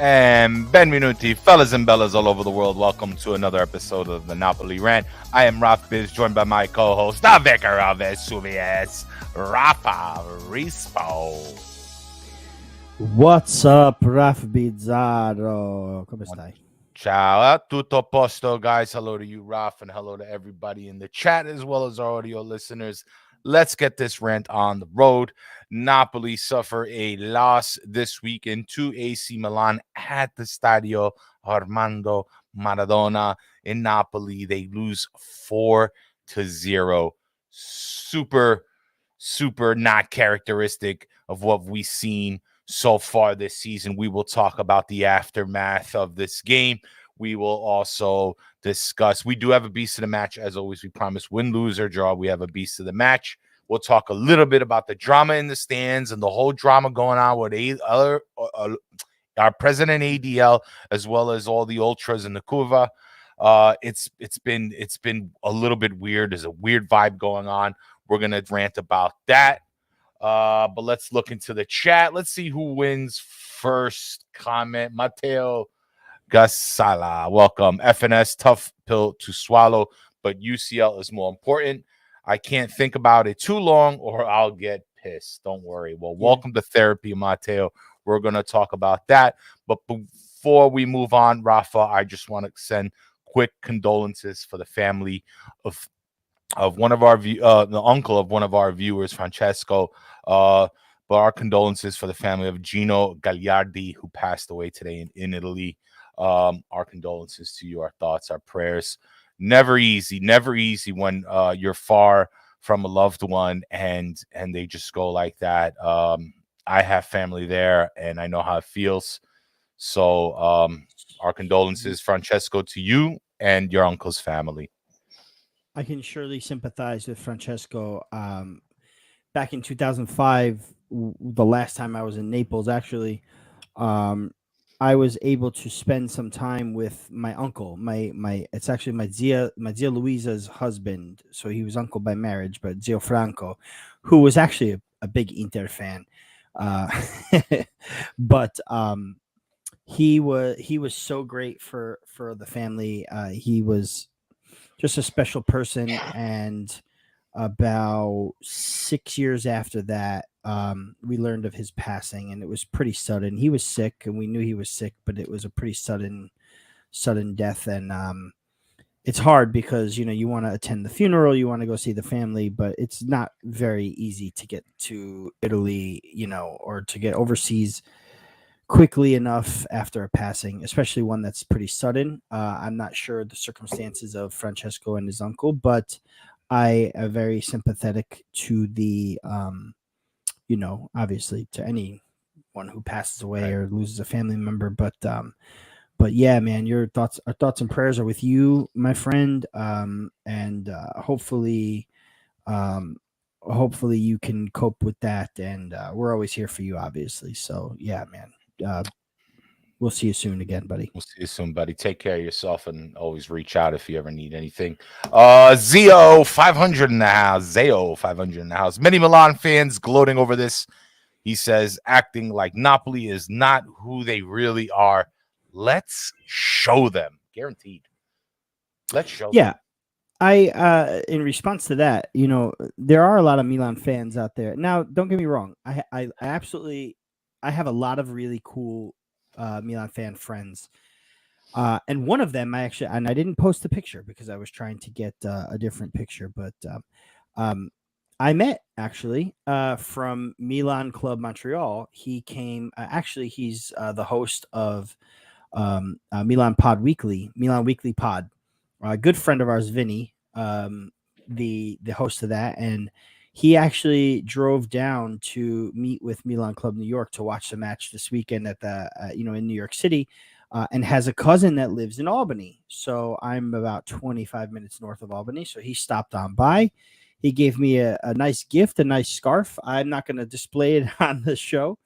And benvenuti, fellas and bellas all over the world. Welcome to another episode of the Napoli Rant. I am Raf Biz, joined by my co-host, the Vicar of Vesuvius, Rafa Rispo. What's up, Raf Bizzarro? Come stai? Ciao, tutto a posto, guys. Hello to you, Raf, and hello to everybody in the chat as well as our audio listeners. Let's get this rant on the road. Napoli suffer a loss this weekend to AC Milan at the Stadio Armando Maradona in Napoli. They lose 4-0. Super not characteristic of what we've seen so far this season. We will talk about the aftermath of this game. We will also discuss. We do have a beast of the match. As always, we promise win, lose, or draw. We have a beast of the match. We'll talk a little bit about the drama in the stands and the whole drama going on with our president ADL, as well as all the ultras in the CURVA. It's been a little bit weird. There's a weird vibe going on. We're gonna rant about that. But let's look into the chat. Let's see who wins first. Comment Matteo Gasala. Welcome. FNS, tough pill to swallow, but UCL is more important. I can't think about it too long or I'll get pissed. Don't worry. Well, welcome to therapy, Matteo. We're going to talk about that. But before we move on, Rafa, I just want to send quick condolences for the family of one of our the uncle of one of our viewers, Francesco. But our condolences for the family of Gino Gagliardi, who passed away today in Italy. Our condolences to you, our thoughts, our prayers. Never easy when you're far from a loved one and they just go like that. I have family there and I know how it feels. So our condolences, Francesco, to you and your uncle's family. I can surely sympathize with Francesco. Back in 2005, the last time I was in Naples, actually, I was able to spend some time with my uncle. It's actually my zia Luisa's husband. So he was uncle by marriage, but Zio Franco, who was actually a big Inter fan. But he was so great for the family. He was just a special person. And about 6 years after that, we learned of his passing, and it was pretty sudden. He was sick, and we knew he was sick, but it was a pretty sudden death. And it's hard because you want to attend the funeral, you want to go see the family, but it's not very easy to get to Italy, or to get overseas quickly enough after a passing, especially one that's pretty sudden. I'm not sure the circumstances of Francesco and his uncle, but I am very sympathetic to the, obviously to anyone who passes away or loses a family member. But yeah, man, our thoughts and prayers are with you, my friend. And hopefully you can cope with that. And we're always here for you, obviously. So yeah, man. We'll see you soon again, buddy. We'll see you soon, buddy. Take care of yourself and always reach out if you ever need anything. Zio 500 in the house. Zio 500 in the house. Many Milan fans gloating over this. He says, acting like Napoli is not who they really are. Let's show them. Guaranteed. Let's show them. I in response to that, there are a lot of Milan fans out there. Now, don't get me wrong. I absolutely have a lot of really cool Milan fan friends. And one of them I didn't post the picture because I was trying to get a different picture, but I met actually from Milan Club Montreal. He came, he's the host of Milan Weekly Pod. A good friend of ours, Vinny, the host of that, and he actually drove down to meet with Milan Club New York to watch the match this weekend at the in New York City, and has a cousin that lives in Albany. So I'm about 25 minutes north of Albany. So he stopped on by. He gave me a nice gift, a nice scarf. I'm not going to display it on the show,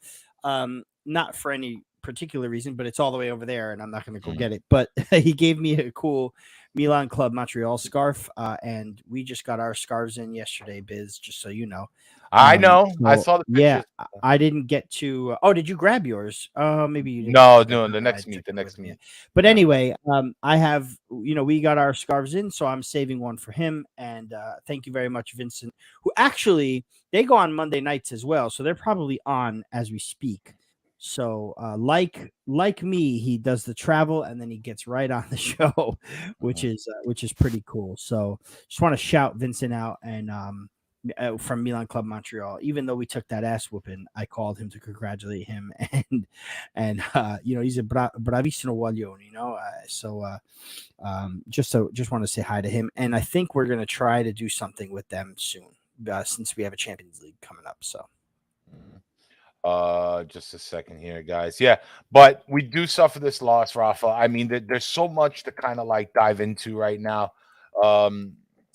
not for any particular reason, but it's all the way over there, and I'm not going to go get it. But he gave me a cool Milan Club Montreal scarf, and we just got our scarves in yesterday, Biz. Just so you know. I know. I So, saw the yeah, pictures. I didn't get to. Oh, did you grab yours? Maybe you didn't. No, grab no, it. the I next took meet, it the next with me. meet. But Yeah. anyway, I have, we got our scarves in, so I'm saving one for him. And thank you very much, Vincent, who actually, they go on Monday nights as well. So they're probably on as we speak. So like me, he does the travel and then he gets right on the show, which is pretty cool. So just want to shout Vincent out and from Milan Club Montreal. Even though we took that ass whooping, I called him to congratulate him, and he's a bravissimo guaglione, just want to say hi to him, and I think we're gonna try to do something with them soon, since we have a Champions League coming up. So. Just a second here, guys. Yeah, but we do suffer this loss, Rafa. I mean, there's so much to kind of like dive into right now.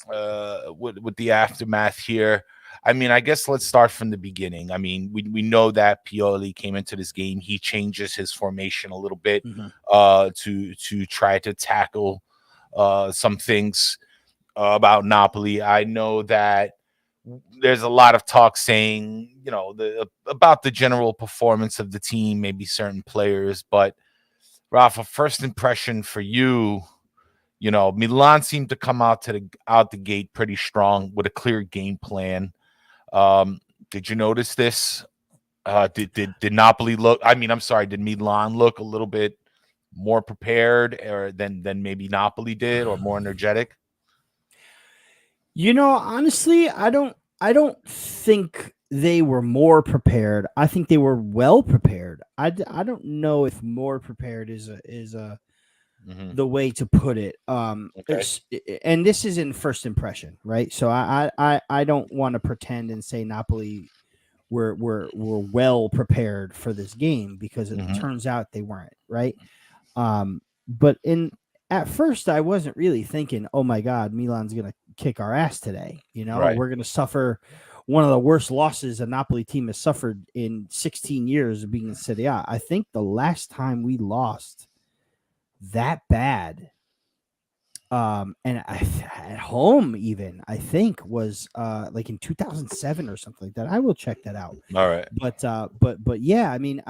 With the aftermath here. I mean, I guess let's start from the beginning. I mean, we know that Pioli came into this game. He changes his formation a little bit to try to tackle some things about Napoli. I know that there's a lot of talk saying, about the general performance of the team, maybe certain players, but Rafa, first impression for you, Milan seemed to come out the gate pretty strong with a clear game plan. Did you notice this? Did Napoli look? I mean, I'm sorry. Did Milan look a little bit more prepared, or than maybe Napoli did, or more energetic? Honestly, I don't think they were more prepared. I think they were well prepared. I don't know if more prepared is the way to put it. Okay. And this is in first impression, right? So I don't want to pretend and say Napoli were well prepared for this game, because it turns out they weren't, right? But at first I wasn't really thinking, oh my God, Milan's gonna kick our ass today. Right. We're gonna suffer one of the worst losses a Napoli team has suffered in 16 years of being in Serie A. I think the last time we lost that bad, and at home even, I think was like in 2007 or something like that. I will check that out. All right. But yeah, I mean,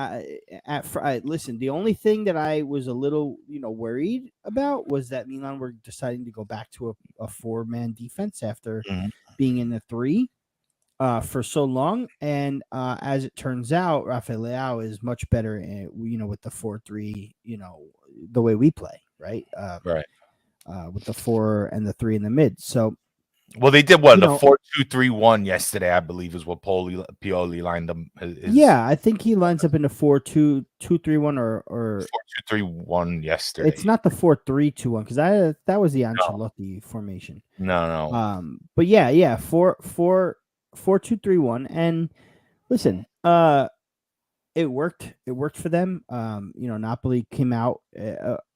listen, the only thing that I was a little worried about was that Milan were deciding to go back to a 4-man defense after being in the 3 for so long, and as it turns out, Rafael Leao is much better with the 4-3, the way we play, right? Right. With the 4 and the 3 in the mid. So, well, they did what, the 4-2-3-1 yesterday, I believe, is what Pioli lined them. Yeah, I think he lines up in the 4-2-2-3-1 or 4-2-3-1 yesterday. It's not the 4-3-2-1, because that was the Ancelotti formation. No. But yeah, 4-2-3-1, and listen, it worked. It worked for them. Napoli came out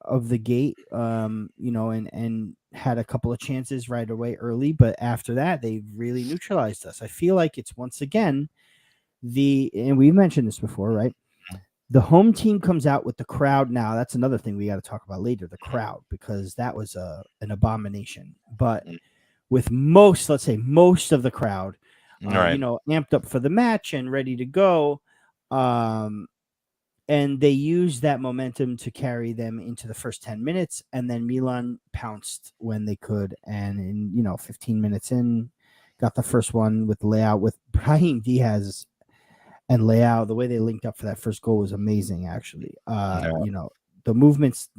of the gate, and had a couple of chances right away early, but after that, they really neutralized us. I feel like it's once again and we mentioned this before, right? The home team comes out with the crowd. Now, that's another thing we got to talk about later, the crowd, because that was an abomination. But with most of the crowd, amped up for the match and ready to go. And they used that momentum to carry them into the first 10 minutes, and then Milan pounced when they could. And in 15 minutes in, got the first one with Leao, with Brahim Diaz and Leao. The way they linked up for that first goal was amazing, actually. The movements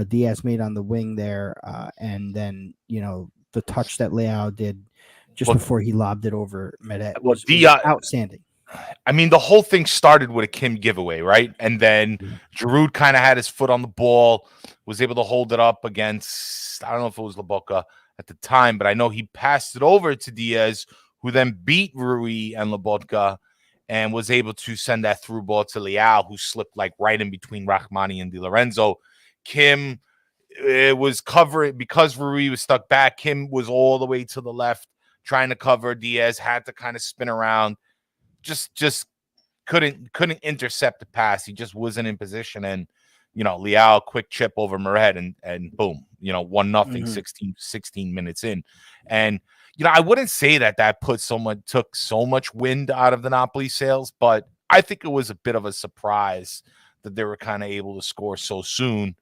Diaz made on the wing there, and then the touch that Leao did just before he lobbed it over Meret was outstanding. I mean, the whole thing started with a Kim giveaway, right? And then Giroud kind of had his foot on the ball, was able to hold it up against, I don't know if it was Lobotka at the time, but I know he passed it over to Diaz, who then beat Rui and Lobotka and was able to send that through ball to Leao, who slipped like right in between Rahmani and Di Lorenzo. Kim was covering, because Rui was stuck back. Kim was all the way to the left trying to cover. Diaz had to kind of spin around. Just couldn't intercept the pass. He just wasn't in position. And Leao quick chip over Murad and boom, 1-0, 16 minutes in. And I wouldn't say that took so much wind out of the Napoli sails, but I think it was a bit of a surprise that they were kind of able to score so soon,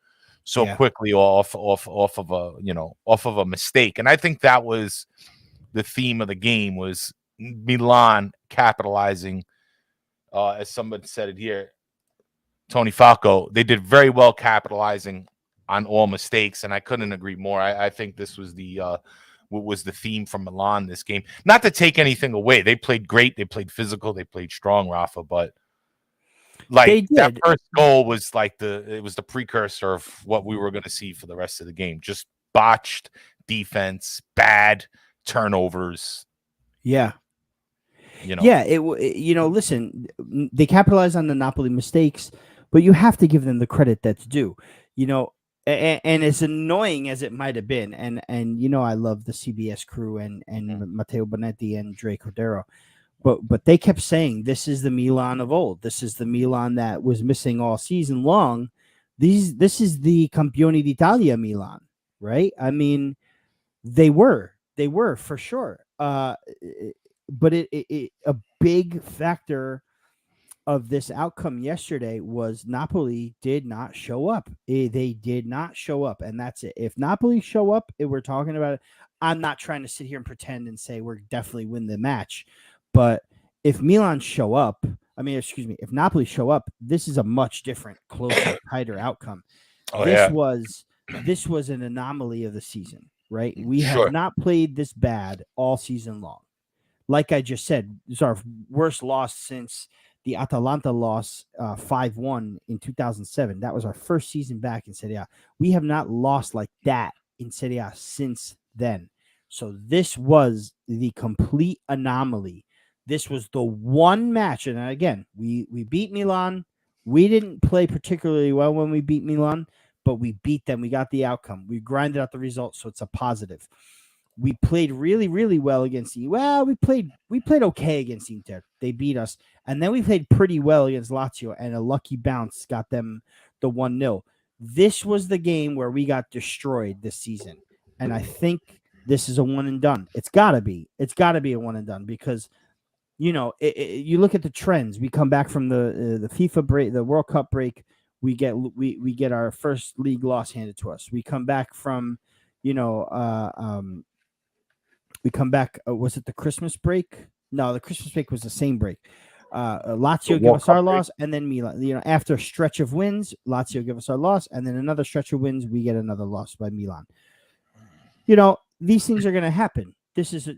so quickly off of a mistake. And I think that was the theme of the game, was Milan capitalizing. As someone said it here, Tony Falco, they did very well capitalizing on all mistakes, and I couldn't agree more. I think this was what was the theme from Milan this game. Not to take anything away, they played great, they played physical, they played strong, Rafa, but that first goal was it was the precursor of what we were going to see for the rest of the game. Just botched defense, bad turnovers. Yeah. Listen, they capitalized on the Napoli mistakes, but you have to give them the credit that's due. And as annoying as it might have been, and I love the CBS crew and Matteo Bonetti and Dre Cordero, but they kept saying this is the Milan of old. This is the Milan that was missing all season long. This is the Campioni d'Italia Milan, right? I mean, they were for sure. But a big factor of this outcome yesterday was Napoli did not show up. They did not show up, and that's it. If Napoli show up, if we're talking about it, I'm not trying to sit here and pretend and say we're definitely win the match. But if Milan show up, if Napoli show up, this is a much different, closer, tighter outcome. This was an anomaly of the season, right? We have not played this bad all season long. Like I just said, it's our worst loss since the Atalanta loss 5-1 in 2007. That was our first season back in Serie A. We have not lost like that in Serie A since then. So this was the complete anomaly. This was the one match. And again, we beat Milan. We didn't play particularly well when we beat Milan, but we beat them. We got the outcome. We grinded out the results, so it's a positive. We played really, really well against we played okay against Inter. They beat us. And then we played pretty well against Lazio, and a lucky bounce got them the 1-0. This was the game where we got destroyed this season. And I think this is a one and done. It's got to be. It's got to be a one and done because, you look at the trends. We come back from the FIFA break, the World Cup break. We get our first league loss handed to us. We come back from, was it the Christmas break? No, the Christmas break was the same break. Lazio give us our loss, and then Milan. After a stretch of wins, Lazio give us our loss, and then another stretch of wins, we get another loss by Milan. These things are going to happen. This is a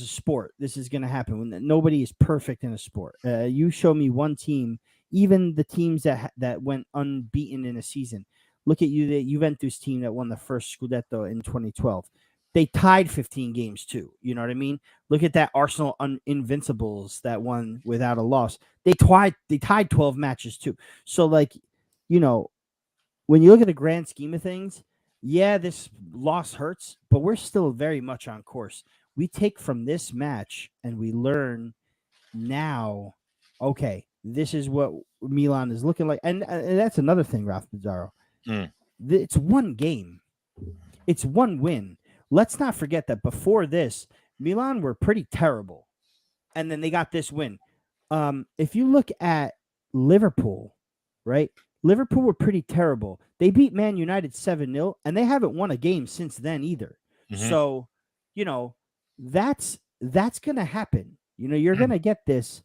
sport. This is going to happen. Nobody is perfect in a sport. You show me one team, even the teams that went unbeaten in a season. Look at the Juventus team that won the first Scudetto in 2012. They tied 15 games too. You know what I mean? Look at that Arsenal Invincibles that won without a loss. They tied 12 matches too. So when you look at the grand scheme of things, this loss hurts, but we're still very much on course. We take from this match and we learn now, okay, this is what Milan is looking like. And that's another thing, Ralph Pizarro. It's one game. It's one win. Let's not forget that before this, Milan were pretty terrible. And then they got this win. If you look at Liverpool, right? Liverpool were pretty terrible. They beat Man United 7-0, and they haven't won a game since then either. Mm-hmm. So, that's going to happen. You're going to get this.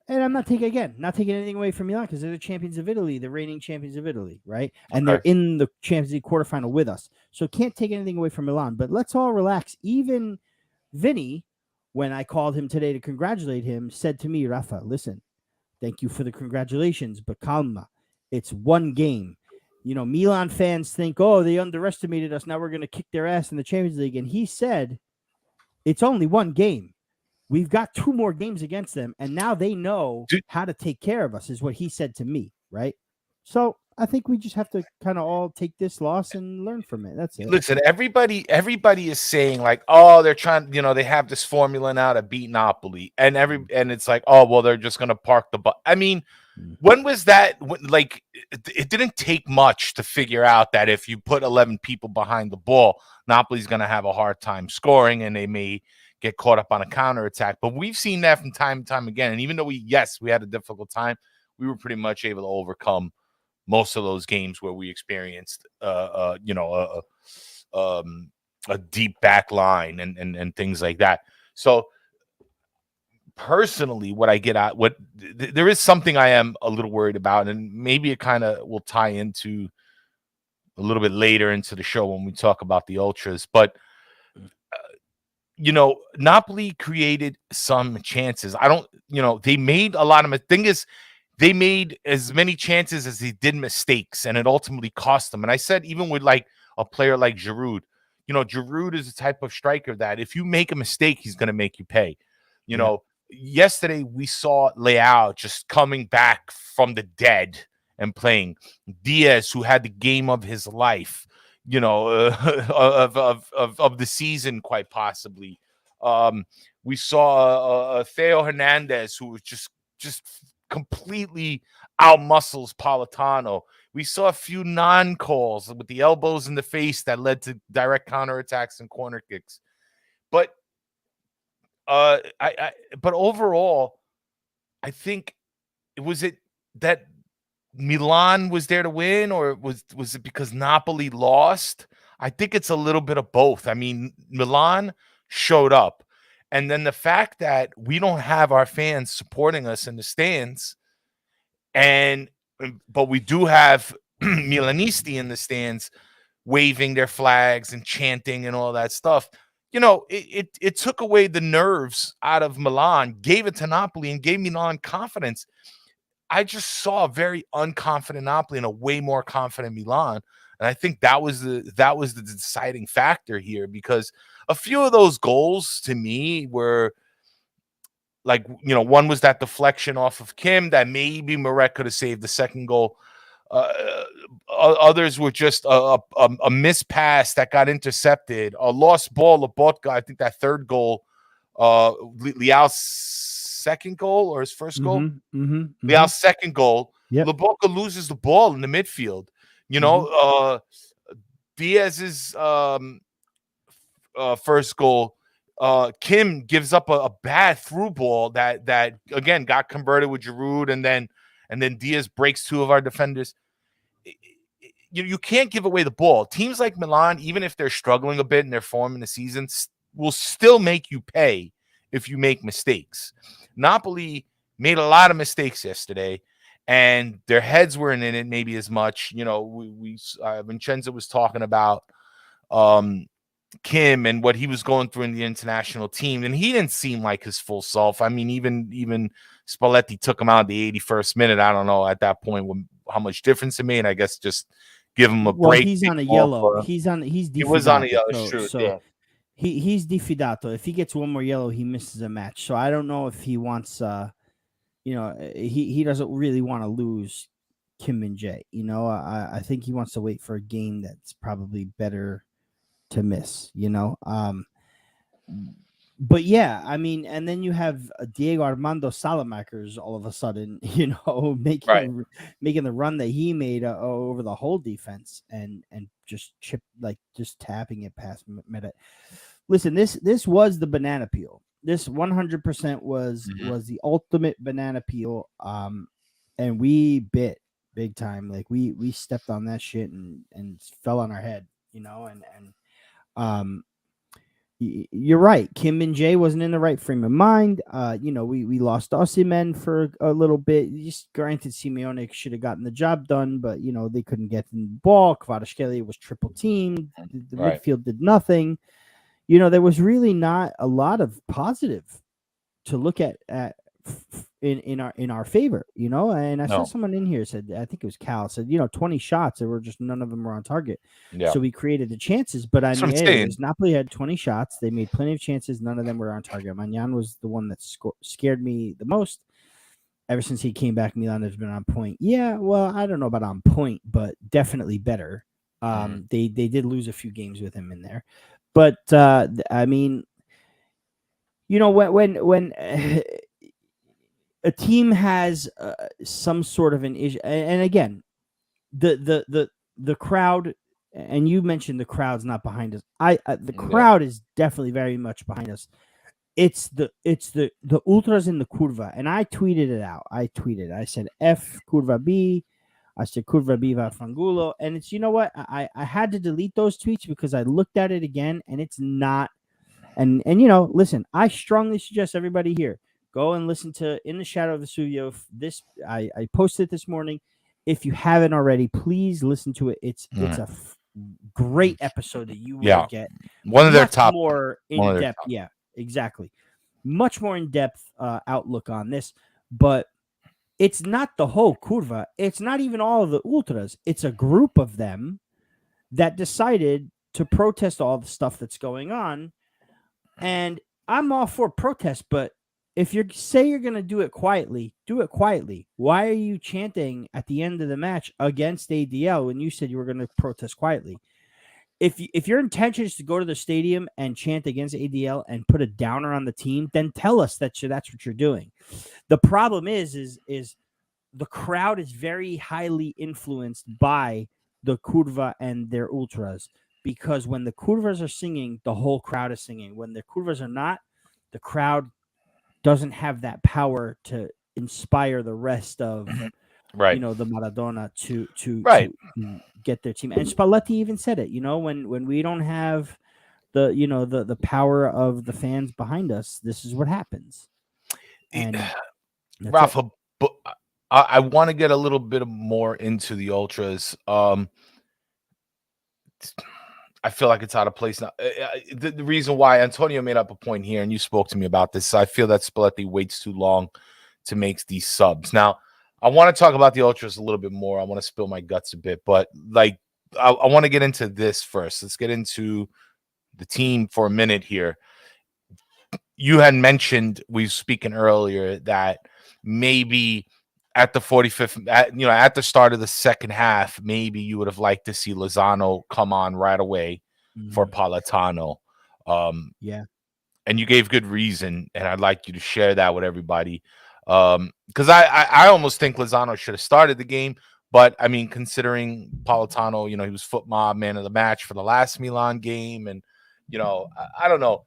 And I'm not taking anything away from Milan because they're the champions of Italy, the reigning champions of Italy, right? And they're in the Champions League quarterfinal with us. So can't take anything away from Milan. But let's all relax. Even Vinny, when I called him today to congratulate him, said to me, Rafa, listen, thank you for the congratulations, but calma. It's one game. Milan fans think, they underestimated us. Now we're going to kick their ass in the Champions League. And he said, it's only one game. We've got 2 more games against them, and now they know how to take care of us, is what he said to me, right? So I think we just have to kind of all take this loss and learn from it. That's it. Listen, everybody is saying like, oh, they're trying, they have this formula now to beat Napoli, and it's like, oh, well, they're just gonna park the bus. I mean, when was that? Like, it didn't take much to figure out that if you put 11 people behind the ball, Napoli's gonna have a hard time scoring, and they may get caught up on a counterattack. But we've seen that from time to time again. And even though we had a difficult time, we were pretty much able to overcome most of those games where we experienced, a deep back line and things like that. So personally, what I get at, there is something I am a little worried about, and maybe it kind of will tie into a little bit later into the show when we talk about the ultras. But Napoli created some chances. They made a lot of. Thing is, they made as many chances as they did mistakes, and it ultimately cost them. And I said, even with like a player like Giroud, Giroud is the type of striker that if you make a mistake, he's going to make you pay. Yesterday we saw Leao just coming back from the dead and playing. Diaz, who had the game of his life, of the season, quite possibly. We saw Theo Hernandez, who was just completely outmuscles Politano. We saw a few non-calls with the elbows in the face that led to direct counterattacks and corner kicks. But but overall, I think that Milan was there to win, or was it because Napoli lost? I think it's a little bit of both. I mean, Milan showed up, and then the fact that we don't have our fans supporting us in the stands, but we do have Milanisti in the stands waving their flags and chanting and all that stuff. It took away the nerves out of Milan, gave it to Napoli, and gave Milan confidence. I just saw a very unconfident Napoli and a way more confident Milan. And I think that was the deciding factor here, because a few of those goals to me were like, one was that deflection off of Kim that maybe Marek could have saved the second goal. Others were just a missed pass that got intercepted, a lost ball. Lobotka, I think that third goal, Leao's second goal or his first goal, Leao's second goal. Yep. Lobotka loses the ball in the midfield. Diaz's first goal, Kim gives up a bad through ball that again got converted with Giroud, and then Diaz breaks two of our defenders. You can't give away the ball. Teams like Milan, even if they're struggling a bit in their form in the season, will still make you pay if you make mistakes. Napoli made a lot of mistakes yesterday, and their heads weren't in it maybe as much. Vincenzo was talking about Kim and what he was going through in the international team, and he didn't seem like his full self. I mean, even Spalletti took him out at the 81st minute. I don't know at that point how much difference it made. I guess just give him a break. He's on a yellow. He's diffidato. He was on a yellow. So he's diffidato. If he gets one more yellow, he misses a match. So I don't know if he wants. He doesn't really want to lose Kim and Jay. I think he wants to wait for a game that's probably better to miss. But yeah, I mean, and then you have Diego Armando Salamakers all of a sudden, making the run that he made over the whole defense and just tapping it past Meta. Listen, this was the banana peel. This 100% was the ultimate banana peel. And we bit big time. Like we stepped on that shit and fell on our head, you're right. Kim and Jay wasn't in the right frame of mind. We lost Osimhen for a little bit. Just granted, Simeone should have gotten the job done, but they couldn't get the ball. Kvaratskhelia was triple teamed. The midfield did nothing. There was really not a lot of positive to look at in our favor, and I saw someone in here said, I think it was Cal, said 20 shots, there were just none of them were on target. So we created the chances, but I mean, Napoli had 20 shots, they made plenty of chances, none of them were on target. Magnan was the one that scared me the most, ever since he came back, Milan has been on point. Yeah, well, I don't know about on point, but definitely better. They did lose a few games with him in there, but I mean, when a team has some sort of an issue, and again, the crowd, and you mentioned the crowd's not behind us. The crowd is definitely very much behind us. It's the ultras in the curva, and I tweeted it out. I said F curva B. I said curva B va fangulo, and it's what I had to delete those tweets because I looked at it again, and it's not. And listen, I strongly suggest everybody here go and listen to In the Shadow of Vesuvio. This I posted it this morning. If you haven't already, please listen to it. It's a great episode that you will get. One of their top, more in depth. Yeah, exactly. Much more in depth outlook on this, but it's not the whole curva. It's not even all of the ultras. It's a group of them that decided to protest all the stuff that's going on. And I'm all for protest, but if you say you're going to do it quietly, do it quietly. Why are you chanting at the end of the match against ADL when you said you were going to protest quietly? If your intention is to go to the stadium and chant against ADL and put a downer on the team, then tell us that's what you're doing. The problem is the crowd is very highly influenced by the curva and their ultras. Because when the curvas are singing, the whole crowd is singing. When the curvas are not, the crowd doesn't have that power to inspire the rest of, the Maradona to get their team. And Spalletti even said it. When we don't have the power of the fans behind us, this is what happens. And Rafa, but I want to get a little bit more into the ultras. I feel like it's out of place now. The reason why Antonio made up a point here, and you spoke to me about this, I feel that Spalletti waits too long to make these subs. Now, I want to talk about the ultras a little bit more. I want to spill my guts a bit, but I want to get into this first. Let's get into the team for a minute here. You had mentioned, we were speaking earlier, that maybe at the 45th, at the start of the second half, maybe you would have liked to see Lozano come on right away for Politano. And you gave good reason, and I'd like you to share that with everybody. Because I almost think Lozano should have started the game, but I mean, considering Politano, he was foot mob man of the match for the last Milan game, and I don't know.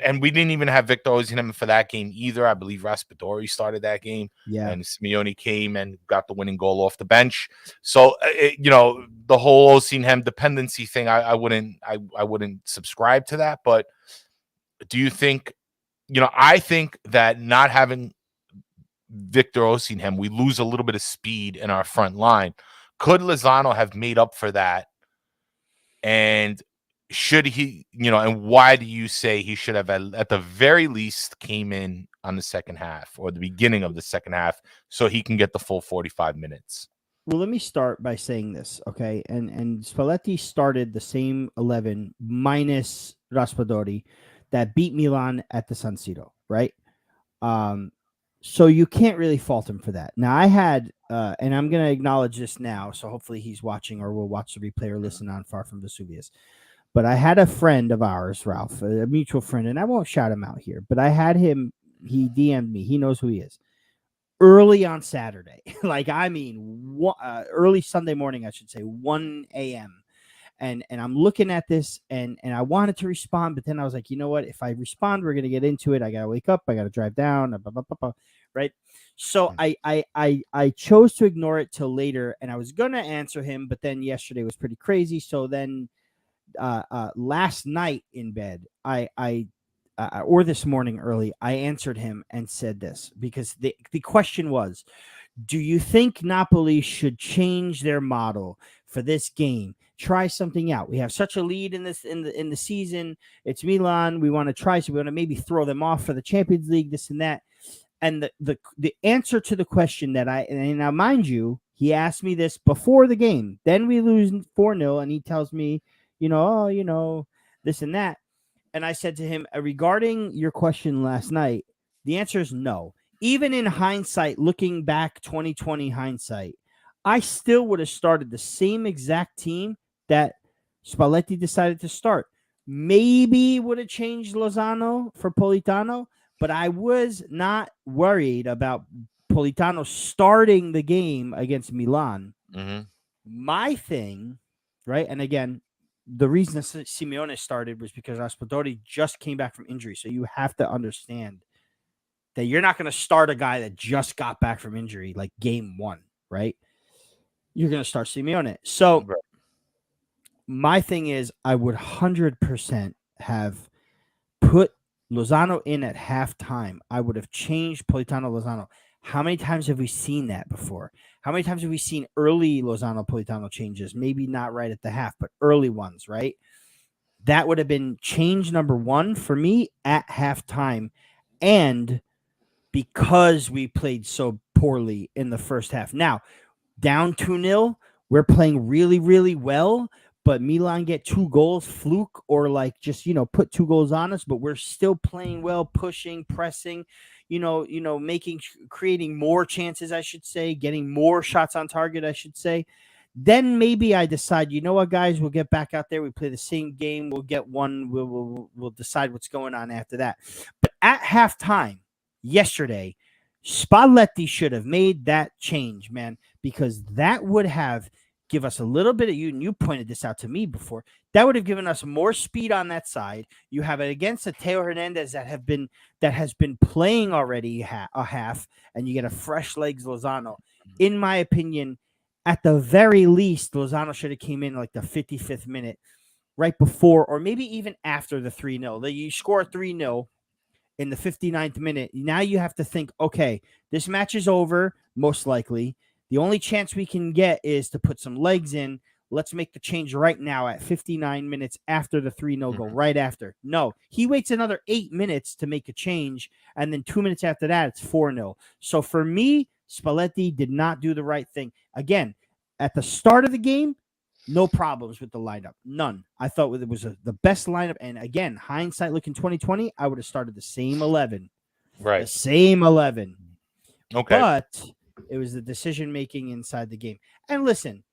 And we didn't even have Victor Osimhen for that game either. I believe Raspadori started that game. Yeah. And Simeone came and got the winning goal off the bench. So, the whole Osimhen dependency thing, I wouldn't subscribe to that. But do you think, I think that not having Victor Osimhen, we lose a little bit of speed in our front line. Could Lozano have made up for that? And should he, and why do you say he should have at the very least came in on the second half or the beginning of the second half so he can get the full 45 minutes? Well, let me start by saying this, okay? And Spalletti started the same 11 minus Raspadori that beat Milan at the San Siro, right? So you can't really fault him for that. Now, I had, and I'm going to acknowledge this now, so hopefully he's watching or will watch the replay or listen on Far From Vesuvius. But I had a friend of ours, Ralph, a mutual friend, and I won't shout him out here, but I had him, he DM'd me. He knows who he is. Early on Saturday, early Sunday morning, I should say, 1 a.m. And I'm looking at this, and I wanted to respond, but then I was like, you know what? If I respond, we're going to get into it. I got to wake up. I got to drive down, right? So I chose to ignore it till later, and I was going to answer him, but then yesterday was pretty crazy. So then last night in bed, or this morning early, I answered him and said this, because the question was, do you think Napoli should change their model for this game? Try something out. We have such a lead in the season. It's Milan. We want to try. So we want to maybe throw them off for the Champions League, this and that. And the answer to the question that and now, mind you, he asked me this before the game. Then we lose 4-0, and he tells me, this and that. And I said to him, regarding your question last night, the answer is no. even in hindsight, looking back 2020 hindsight, I still would have started the same exact team that Spalletti decided to start. Maybe would have changed Lozano for Politano, but I was not worried about Politano starting the game against Milan. Mm-hmm. My thing, right? And again, the reason that Simeone started was because Raspadori just came back from injury. So you have to understand that you're not going to start a guy that just got back from injury like game one, right? You're going to start Simeone. So Right. my thing is I would 100% have put Lozano in at halftime. I would have changed Politano Lozano. How many times have we seen that before? How many times have we seen early Lozano Politano changes? Maybe not right at the half, but early ones, right? That would have been change number one for me at halftime. And because we played so poorly in the first half. Now, down 2-0, we're playing really, really well, but Milan get 2 goals, fluke, or like just, put 2 goals on us, but we're still playing well, pushing, pressing, creating more chances, I should say, getting more shots on target, I should say. Then maybe I decide, you know what, guys, we'll get back out there. We play the same game. We'll get one. We'll decide what's going on after that. But at halftime yesterday, Spalletti should have made that change, man, because that would have give us a little bit of you pointed this out to me before. That would have given us more speed on that side. You have it against a Teo Hernandez that has been playing already a half, and you get a fresh legs Lozano. In my opinion, at the very least, Lozano should have came in like the 55th minute, right before, or maybe even after the 3-0. You score 3-0 in the 59th minute. Now you have to think, okay, this match is over, most likely. The only chance we can get is to put some legs in. Let's make the change right now at 59 minutes after the 3-0 goal, right after. No, he waits another 8 minutes to make a change, and then 2 minutes after that, it's 4-0. So for me, Spalletti did not do the right thing. Again, at the start of the game, no problems with the lineup. None. I thought it was the best lineup. And again, hindsight looking 2020, I would have started the same 11. Right. The same 11. Okay. But it was the decision-making inside the game. And listen,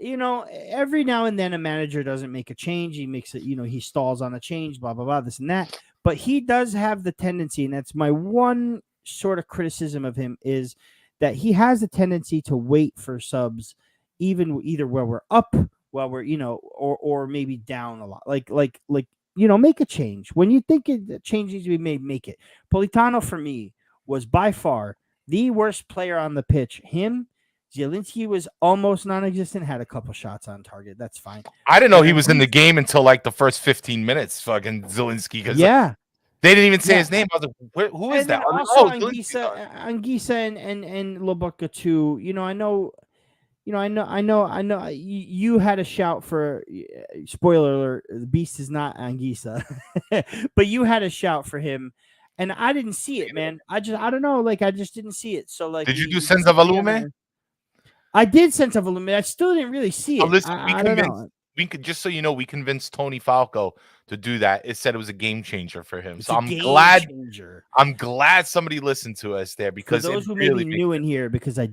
every now and then a manager doesn't make a change. He makes it, he stalls on a change, blah, blah, blah, this and that. But he does have the tendency, and that's my one sort of criticism of him, is that he has a tendency to wait for subs, either where we're up, while we're, or maybe down a lot. Like, make a change. When you think a change needs to be made, make it. Politano, for me, was by far the worst player on the pitch. Him, Zielinski was almost non-existent, had a couple shots on target. That's fine. I didn't know he was in the game until like the first 15 minutes, fucking Zielinski. Yeah. They didn't even say his name. I was like, who is that? Also, Anguissa and Lobotka too. I know. You had a shout for, spoiler alert, the beast is not Anguissa, but you had a shout for him, and I didn't see it, man. I don't know, like I just didn't see it. So like, did you do Senza Volume? I did Senza Volume. I still didn't really see it. Listen, I don't know. We could, just so you know, we convinced Tony Falco to do that. It said it was a game changer for him. It's so a I'm glad somebody listened to us there, because for those who really may be new in here, because I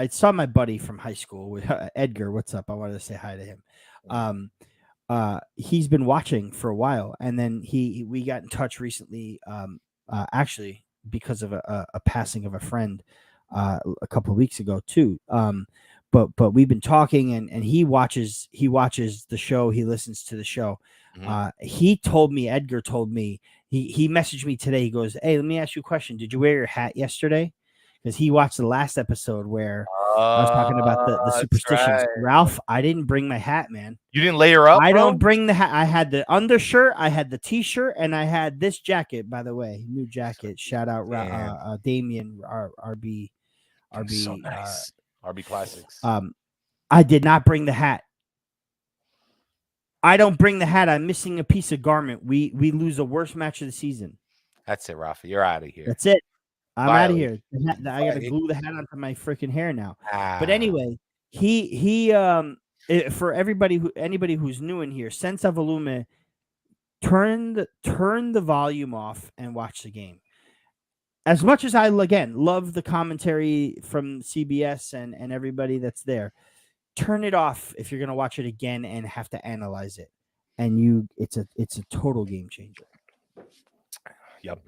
saw my buddy from high school with Edgar. What's up? I wanted to say hi to him. He's been watching for a while, and then we got in touch recently, actually because of a passing of a friend a couple of weeks ago too. But we've been talking, and he watches the show. He listens to the show. Mm-hmm. Edgar told me, he messaged me today. He goes, "Hey, let me ask you a question. Did you wear your hat yesterday?" Because he watched the last episode where I was talking about the superstitions. Right. Ralph, I didn't bring my hat, man. You didn't layer up? I don't bring the hat. I had the undershirt, I had the t-shirt, and I had this jacket, by the way. New jacket. Shout out Damien, RB. So nice. RB Classics. I did not bring the hat. I don't bring the hat. I'm missing a piece of garment. We lose the worst match of the season. That's it, Rafa. You're out of here. That's it. I'm out of here. I got to glue the hat onto my freaking hair now. But anyway, he for anybody who's new in here, Senza Volume, turn the volume off and watch the game. as much as I again love the commentary from CBS and everybody that's there, turn it off if you're gonna watch it again and have to analyze it. And it's a total game changer. Yep.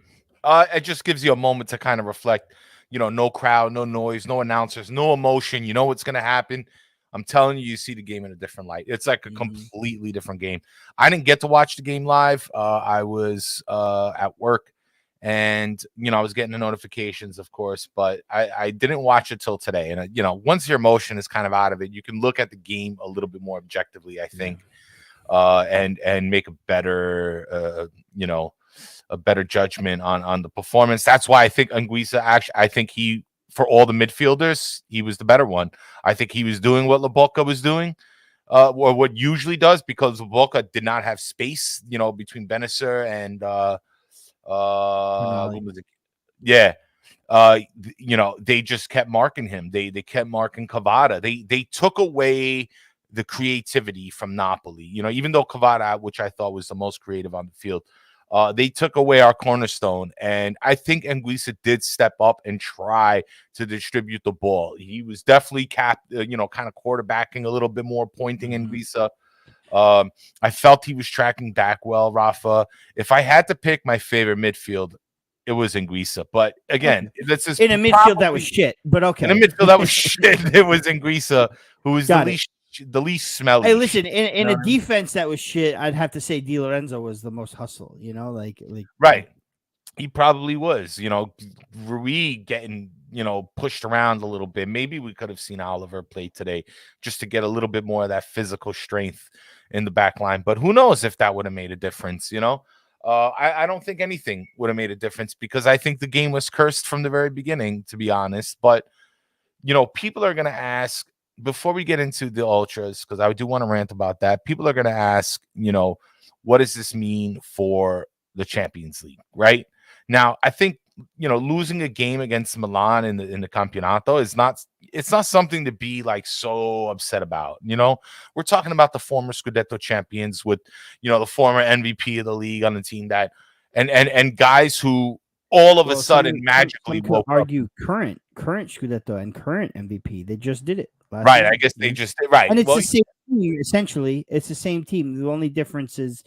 It just gives you a moment to kind of reflect. No crowd, no noise, no announcers, no emotion. You know what's going to happen. I'm telling you, you see the game in a different light. It's like a completely different game. I didn't get to watch the game live. I was at work, and I was getting the notifications, of course, but I didn't watch it till today. And once your emotion is kind of out of it, you can look at the game a little bit more objectively, I think, and make a better a better judgment on the performance. That's why I think Anguissa I think he, for all the midfielders, he was the better one. I think he was doing what Lobotka was doing, or what usually does, because Lobotka did not have space, between Benacer and who was it? Yeah. They just kept marking him. They kept marking Cavada. They took away the creativity from Napoli. Even though Cavada, which I thought was the most creative on the field, they took away our cornerstone. And I think Anguissa did step up and try to distribute the ball. He was definitely kind of quarterbacking a little bit more, pointing Anguissa. I felt he was tracking back well, Rafa. If I had to pick my favorite midfield, it was Anguissa. But again, this is in a midfield that was shit. But okay, in a midfield that was shit. It was Anguissa, who was the least smelly. Hey, listen, in a defense that was shit, I'd have to say Di Lorenzo was the most hustle. Like right. He probably was. Rui getting pushed around a little bit. Maybe we could have seen Oliver play today just to get a little bit more of that physical strength in the back line. But who knows if that would have made a difference? I don't think anything would have made a difference, because I think the game was cursed from the very beginning, to be honest. But people are going to ask, before we get into the ultras, because I do want to rant about that, people are going to ask, what does this mean for the Champions League, right? Now, I think, losing a game against Milan in the Campionato is not something to be like so upset about. We're talking about the former Scudetto champions with, the former MVP of the league on the team, that and guys who all of a sudden magically woke argue up. current Scudetto and current MVP. They just did it last right. year. I guess they just did right. And it's the same team, essentially. It's the same team. The only difference is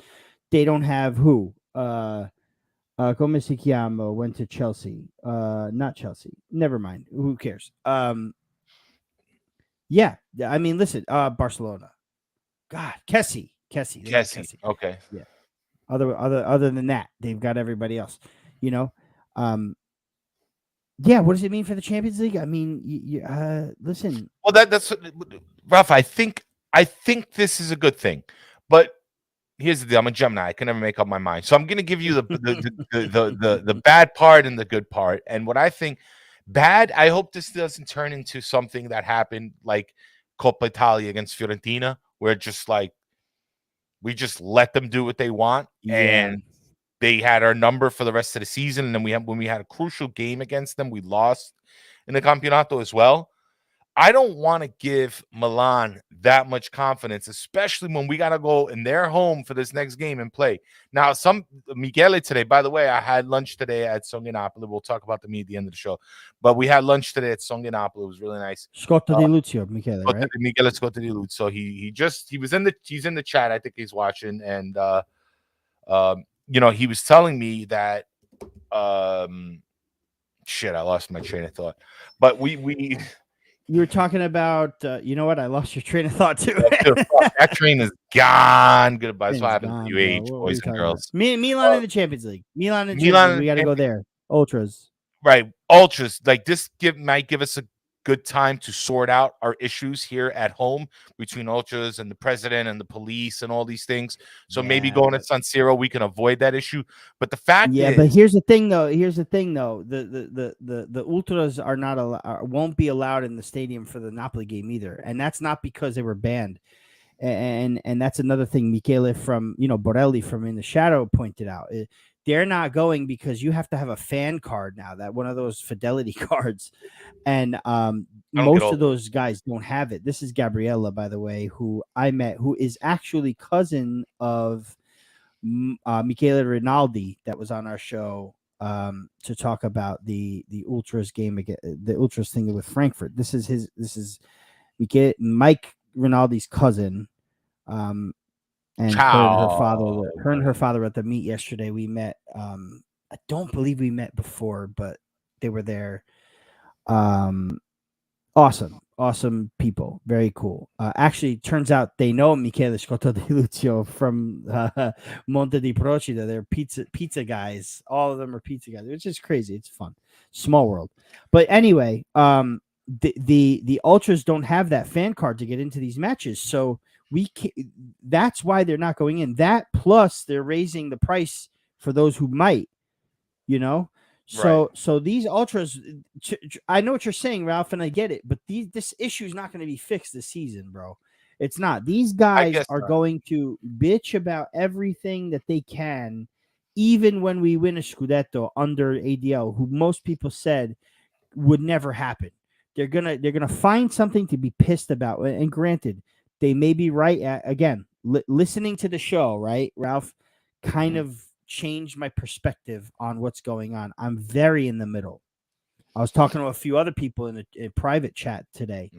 they don't have who. Como se chiama went to Chelsea. Not Chelsea. Never mind. Who cares? Yeah. I mean, listen. Barcelona. God, Kessie. Okay. Yeah. Other than that, they've got everybody else. Yeah. What does it mean for the Champions League? I mean, listen. Well, that's Ralph. I think this is a good thing, but here's the deal. I'm a Gemini. I can never make up my mind. So I'm going to give you the bad part and the good part. And what I think bad, I hope this doesn't turn into something that happened like Coppa Italia against Fiorentina, where just like we just let them do what they want, and they had our number for the rest of the season. And then when we had a crucial game against them, we lost in the Campionato as well. I don't want to give Milan that much confidence, especially when we got to go in their home for this next game and play. Now, Michele today, by the way, I had lunch today at Songhe Napoli. We'll talk about the meat at the end of the show. But we had lunch today at Songhe Napoli. It was really nice. Scotta di Lucio, Michele, right? Michele Scotta di Lucio. He's in the chat. I think he's watching. And, he was telling me that, shit, I lost my train of thought. But we you were talking about, you know what? I lost your train of thought too. That train is gone. Goodbye. That's what happens to you age, boys and girls. Milan in the Champions League. Milan in the Champions League. We got to go there. Ultras. Right. Ultras. Like this might give us a good time to sort out our issues here at home between Ultras and the president and the police and all these things. So maybe going to San Siro, we can avoid that issue. But the fact is, but here's the thing though. The Ultras are not won't be allowed in the stadium for the Napoli game either. And that's not because they were banned. And that's another thing Michele from, Borelli from In the Shadow pointed out. They're not going because you have to have a fan card now, that one of those fidelity cards. And most of those guys don't have it. This is Gabriella, by the way, who I met, who is actually cousin of Michele Rinaldi that was on our show to talk about the Ultras game again, the Ultras thing with Frankfurt. This is Mike Rinaldi's cousin, and her and her father Ciao. were at the meet yesterday. We met. I don't believe we met before, but they were there. Awesome people, very cool. Actually, turns out they know Michele Scotto di Lucio from Monte di Procida. They're pizza guys. All of them are pizza guys. It's just crazy. It's fun, small world. But anyway, the Ultras don't have that fan card to get into these matches, so that's why they're not going in. That plus they're raising the price for those who might, you know. So these Ultras, I know what you're saying, Ralph, and I get it, but this issue is not going to be fixed this season, bro. It's not. These guys are going to bitch about everything that they can, even when we win a Scudetto under ADL, who most people said would never happen. They're gonna find something to be pissed about. And granted, they may be right. Again, listening to the show, right, Ralph, kind of changed my perspective on what's going on. I'm very in the middle. I was talking to a few other people in a private chat today,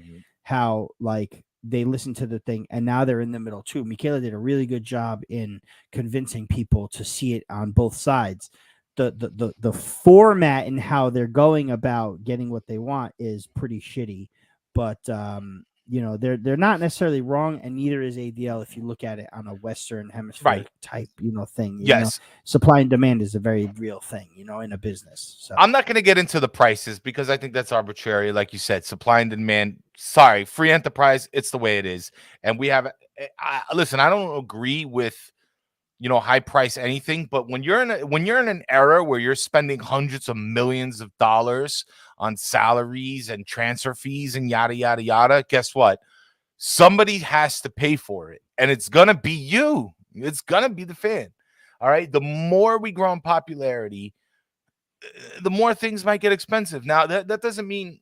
how like they listened to the thing and now they're in the middle too. Michele did a really good job in convincing people to see it on both sides. The format and how they're going about getting what they want is pretty shitty, but they're not necessarily wrong, and neither is ADL if you look at it on a Western Hemisphere type thing. Yes, supply and demand is a very real thing, in a business. So I'm not going to get into the prices because I think that's arbitrary. Like you said, supply and demand. Sorry, free enterprise. It's the way it is, and we have. Listen, I don't agree with high price anything, but when you're in an era where you're spending hundreds of millions of dollars on salaries and transfer fees and yada yada yada, guess what? Somebody has to pay for it, and it's gonna be you. It's gonna be the fan. All right. The more we grow in popularity, the more things might get expensive. Now that doesn't mean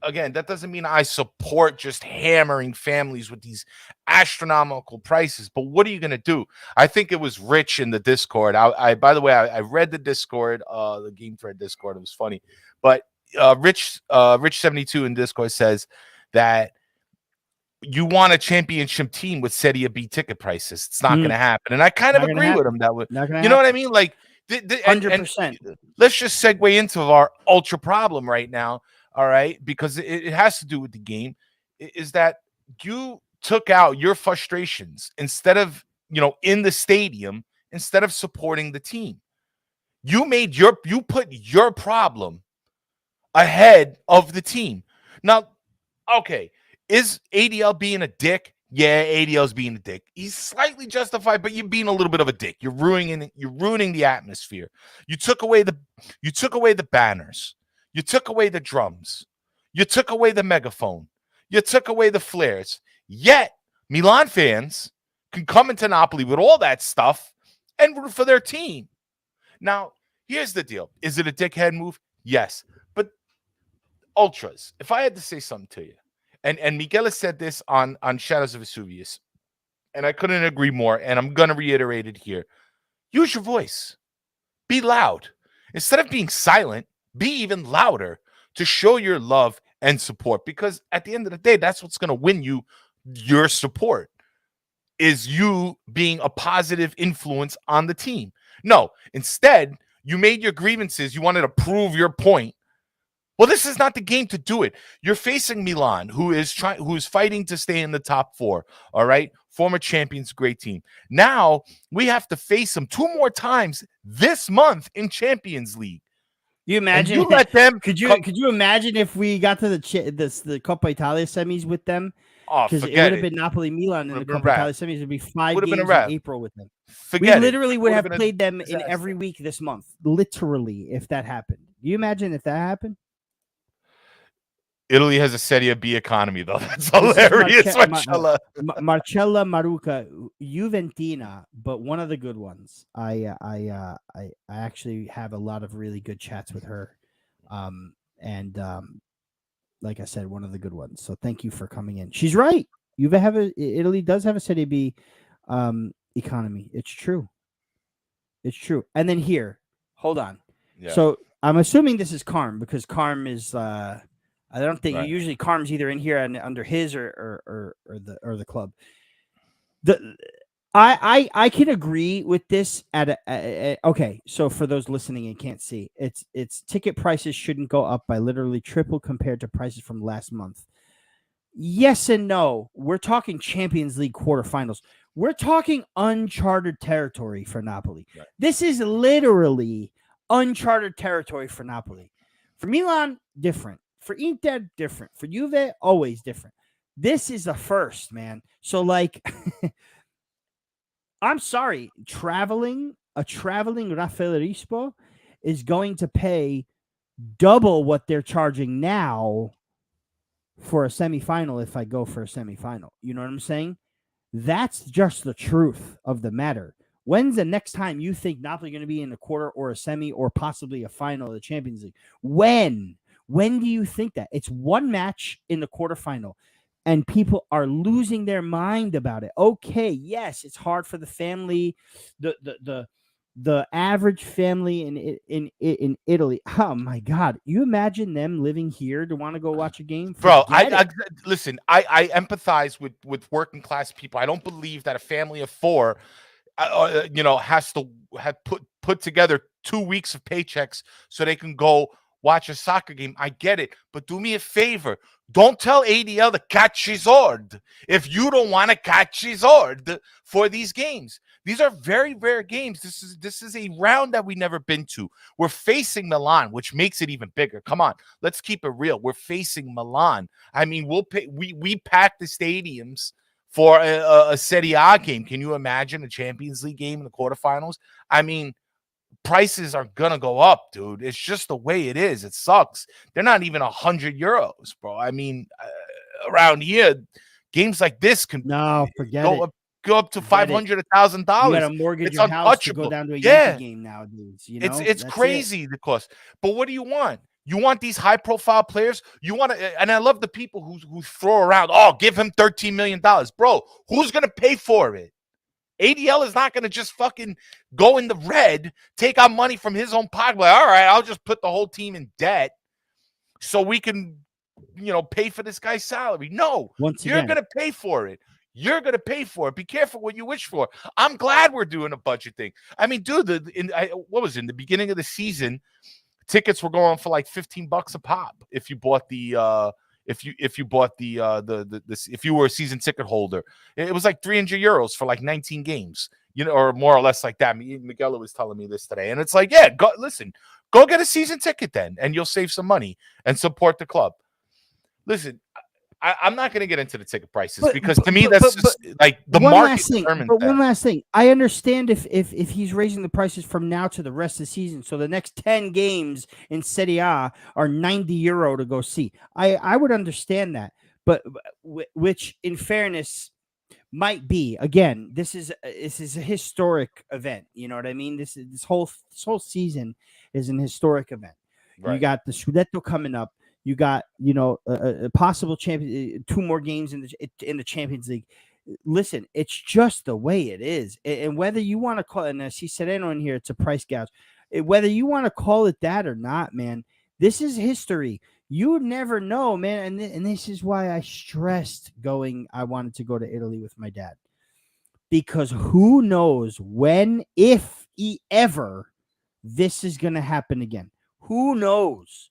again, that doesn't mean I support just hammering families with these astronomical prices. But what are you going to do? I think it was Rich in the Discord. I by the way, I read the Discord, the Game Thread Discord. It was funny. But Rich 72 in Discord says that you want a championship team with Serie B ticket prices. It's not going to happen. And I kind of agree with him that way. You know what I mean? Like, 100%. Let's just segue into our ultra problem right now. All right, because it has to do with the game, is that you took out your frustrations instead of, in the stadium, instead of supporting the team. You put your problem ahead of the team. Now, okay, is ADL being a dick? Yeah, ADL's being a dick. He's slightly justified, but you're being a little bit of a dick. You're ruining the atmosphere. You took away the banners. You took away the drums. You took away the megaphone. You took away the flares. Yet, Milan fans can come into Napoli with all that stuff and root for their team. Now, here's the deal. Is it a dickhead move? Yes. But Ultras, if I had to say something to you, and Miguel said this on Shadows of Vesuvius, and I couldn't agree more, and I'm going to reiterate it here. Use your voice. Be loud. Instead of being silent, be even louder to show your love and support, because at the end of the day, that's what's going to win you your support, is you being a positive influence on the team. No, instead, you made your grievances. You wanted to prove your point. Well, this is not the game to do it. You're facing Milan, who is fighting to stay in the top four. All right, former champions, great team. Now we have to face them 2 more times this month in Champions League. You imagine? And you let them? Could you imagine if we got to the Coppa Italia semis with them? Oh, because it would have been Napoli Milan in the Coppa Italia semis. It would be 5 games in April with them. We literally would have played them in every week this month. Literally, if that happened. Do you imagine if that happened? Italy has a Serie B economy, though. That's hilarious. Marcella Maruca, Juventina, but one of the good ones. I actually have a lot of really good chats with her, like I said, one of the good ones. So thank you for coming in. She's right. Italy does have a Serie B economy. It's true. It's true. And then here, hold on. Yeah. So I'm assuming this is Carm because Carm is. I don't think Right. usually Carm's either in here and under his or the club. The I can agree with this okay. So for those listening and can't see, it's ticket prices shouldn't go up by literally triple compared to prices from last month. Yes and no. We're talking Champions League quarterfinals. We're talking uncharted territory for Napoli. Right. This is literally uncharted territory for Napoli. For Milan, different. For Inter, different. For Juve, always different. This is a first, man. So, like, I'm sorry, a traveling Rafael Rispo is going to pay double what they're charging now for a semifinal if I go for a semifinal. You know what I'm saying? That's just the truth of the matter. When's the next time you think Napoli going to be in a quarter or a semi or possibly a final of the Champions League? When? When do you think that? It's one match in the quarterfinal, and people are losing their mind about it. Okay, yes, it's hard for the family, the average family in Italy. Oh my God, you imagine them living here to want to go watch a game? Bro, Forget listen. I empathize with working class people. I don't believe that a family of four, has to have put together 2 weeks of paychecks so they can go watch a soccer game. I get it, but do me a favor. Don't tell ADL to catch his ord if you don't want to catch his ord for these games. These are very rare games. This is a round that we've never been to. We're facing Milan, which makes it even bigger. Come on, let's keep it real. We're facing Milan. I mean, we pack the stadiums for a Serie A game. Can you imagine a Champions League game in the quarterfinals? I mean, prices are gonna go up, dude. It's just the way it is. It sucks. They're not even €100, bro. I mean, around here, games like this can No, forget go it. up to Forget it. $500, You got $1,000. to mortgage It's your house to go untouchable. down to a Yeah, Yankee game nowadays. You know, it's That's crazy the cost. But what do you want? You want these high profile players? You want to, and I love the people who throw around, oh, give him $13 million. Bro, who's gonna pay for it? ADL is not going to just fucking go in the red, take out money from his own pocket. Like, all right, I'll just put the whole team in debt so we can, pay for this guy's salary. No, Once you're again, going to pay for it. You're going to pay for it. Be careful what you wish for. I'm glad we're doing a budget thing. I mean, dude, what was it? In the beginning of the season, tickets were going for like $15 a pop if you bought the if you bought if you were a season ticket holder. It was like €300 for like 19 games, or more or less like that. Miguel was telling me this today, and it's like, yeah, go get a season ticket then, and you'll save some money and support the club. Listen, I'm not going to get into the ticket prices because to me that's just like the market determines that. One last thing, I understand if he's raising the prices from now to the rest of the season, so the next 10 games in Serie A are €90 to go see. I would understand that, but which in fairness might be, again, this is a historic event. You know what I mean? This whole season is an historic event. Right. You got the Scudetto coming up. You got, a possible champion, 2 more games in the Champions League. Listen, it's just the way it is. And whether you want to call it, and as he said in here, it's a price gouge. Whether you want to call it that or not, man, this is history. You never know, man. And this is why I stressed I wanted to go to Italy with my dad. Because who knows when, if ever, this is going to happen again. Who knows?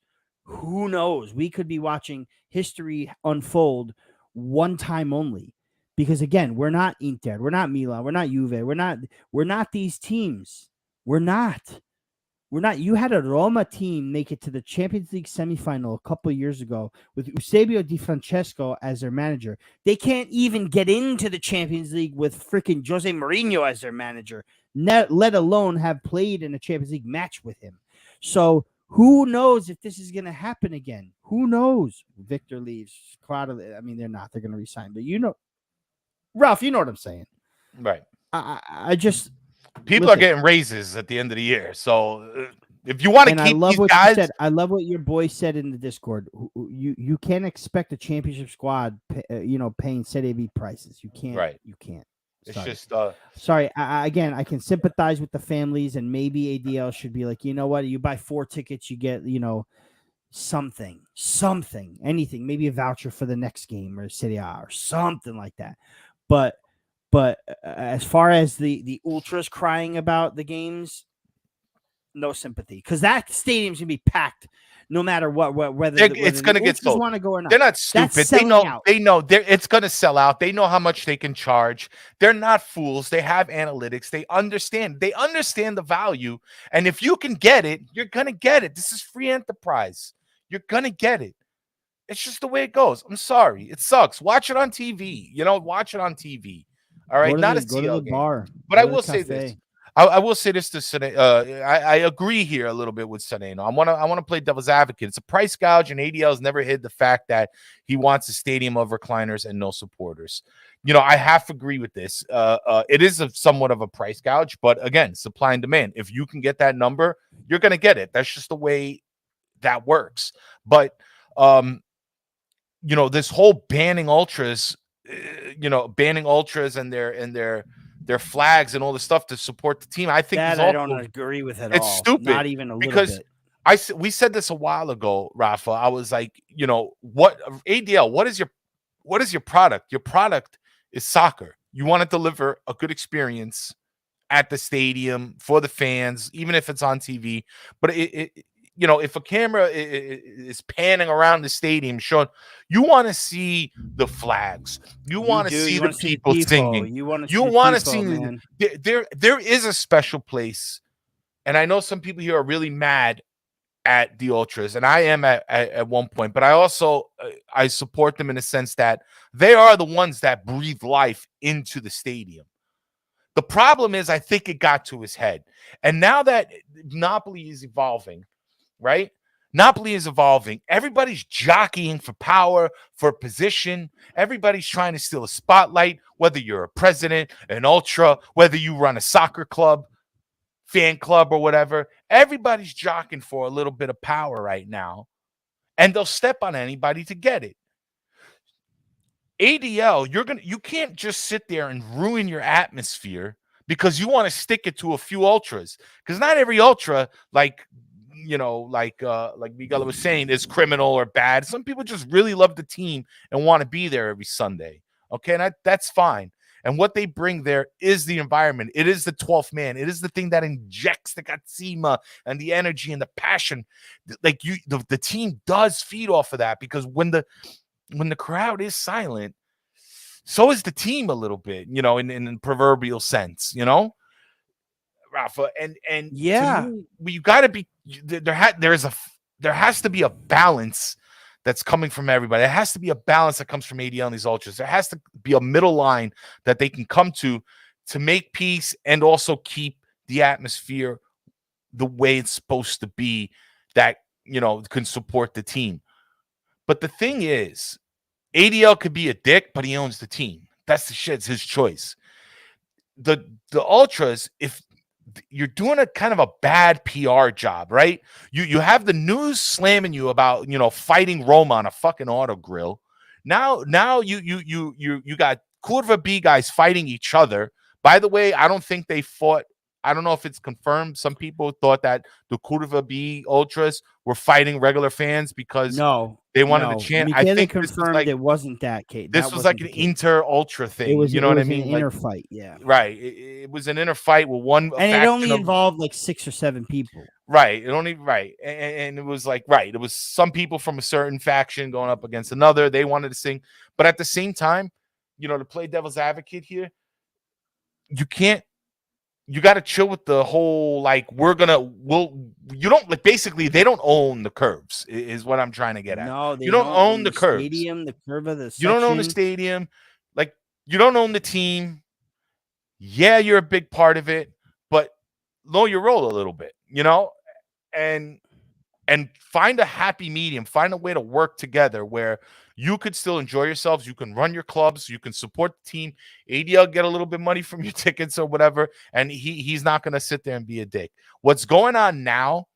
Who knows? We could be watching history unfold one time only. Because again, we're not Inter, we're not Milan, we're not Juve, we're not these teams. We're not. You had a Roma team make it to the Champions League semifinal a couple of years ago with Eusebio Di Francesco as their manager. They can't even get into the Champions League with freaking Jose Mourinho as their manager, let alone have played in a Champions League match with him. So who knows if this is going to happen again? Who knows? Victor leaves. I mean, they're not. They're going to resign. But Ralph, you know what I'm saying. Right. I just... People are getting raises at the end of the year. So if you want to keep these guys... I love what your boy said in the Discord. You can't expect a championship squad, paying Serie B prices. You can't. Right. You can't. It's just Sorry. Again, I can sympathize with the families, and maybe ADL should be like, you know what? You buy 4 tickets, you get, something, anything, maybe a voucher for the next game or Serie A or something like that. But as far as the ultras crying about the games, no sympathy, because that stadium's gonna be packed no matter what, whether it's going to get sold. Want to go or not. They're not stupid. They know it's going to sell out. They know how much they can charge. They're not fools. They have analytics. They understand the value. And if you can get it, you're going to get it. This is free enterprise. You're going to get it. It's just the way it goes. I'm sorry. It sucks. Watch it on TV. Watch it on TV. All right. Not go to the bar. But I will say this. I will say this to Sereno. I agree here a little bit with Sereno. I want to play devil's advocate. It's a price gouge, and ADL has never hid the fact that he wants a stadium of recliners and no supporters. I have to agree with this. It is somewhat of a price gouge, but again, supply and demand. If you can get that number, you're going to get it. That's just the way that works. But this whole banning ultras, and their flags and all the stuff to support the team. I think that I don't agree with at all. It's stupid. Not even a little bit. We said this a while ago, Rafa. I was like, what ADL? What is your product? Your product is soccer. You want to deliver a good experience at the stadium for the fans, even if it's on TV. But if a camera is panning around the stadium, showing, you want to see the flags, you want to see the people singing, you want to see. There is a special place, and I know some people here are really mad at the ultras, and I am at one point, but I also I support them in a sense that they are the ones that breathe life into the stadium. The problem is, I think it got to his head, and now that Napoli is evolving. Right? Napoli is evolving. Everybody's jockeying for power, for position. Everybody's trying to steal a spotlight, whether you're a president, an ultra, whether you run a soccer club, fan club, or whatever. Everybody's jockeying for a little bit of power right now, and they'll step on anybody to get it. ADL, you can't just sit there and ruin your atmosphere because you want to stick it to a few ultras, because not every ultra, like Miguel was saying, is criminal or bad. Some people just really love the team and want to be there every Sunday. Okay, and that's fine. And what they bring there is the environment. It is the 12th man. It is the thing that injects the cazzima and the energy and the passion. Like the team does feed off of that, because when the crowd is silent, so is the team a little bit, in proverbial sense, Rafa, and yeah, you got to be there has to be a balance that's coming from everybody. There has to be a balance that comes from ADL and these ultras. There has to be a middle line that they can come to make peace and also keep the atmosphere the way it's supposed to be, that can support the team. But the thing is, ADL could be a dick, but he owns the team. That's the shit. It's his choice. The ultras, if you're doing a kind of a bad PR job, right? You have the news slamming you about, fighting Roma on a fucking auto grill. Now you got Curva B guys fighting each other. By the way, I don't think they fought. I don't know if it's confirmed. Some people thought that the Curva B ultras were fighting regular fans because they wanted to chant. I think confirmed it wasn't that case. This was like an inter-ultra thing. You know what I mean? An inner fight, yeah. Right. It was an inner fight with one. And it only involved like 6 or 7 people. Right. And it was like, it was some people from a certain faction going up against another. They wanted to sing. But at the same time, to play devil's advocate here, you got to chill with the whole, like, basically they don't own the curves is what I'm trying to get at. No, you don't own the curves. Stadium, the curva, the section. You don't own the stadium. Like, you don't own the team. Yeah, you're a big part of it, but lower your roll a little bit, and find a happy medium, find a way to work together where you could still enjoy yourselves. You can run your clubs. You can support the team. ADL get a little bit of money from your tickets or whatever, and he's not going to sit there and be a dick. What's going on now,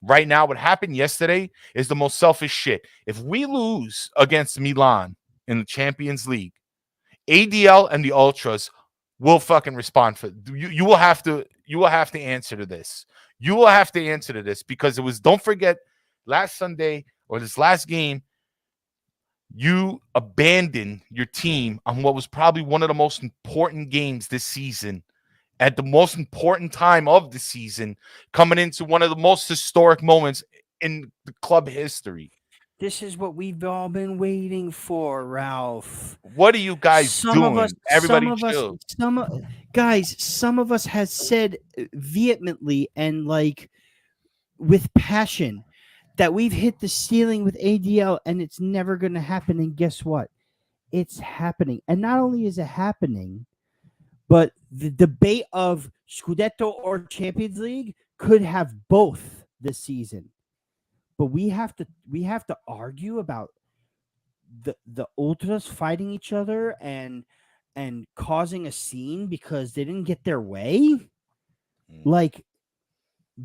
right now, what happened yesterday is the most selfish shit. If we lose against Milan in the Champions League, ADL and the Ultras will fucking respond for you. You will have to answer to this. You will have to answer to this because it was, don't forget, last Sunday or this last game, you abandoned your team on what was probably one of the most important games this season at the most important time of the season, coming into one of the most historic moments in the club history. This is what we've all been waiting for, Ralph. What are you guys doing? Everybody chill. Some of us has said vehemently and like with passion that we've hit the ceiling with ADL and it's never going to happen. And guess what? It's happening. And not only is it happening, but the debate of Scudetto or Champions League could have both this season. But we have to argue about the ultras fighting each other and causing a scene because they didn't get their way. Like,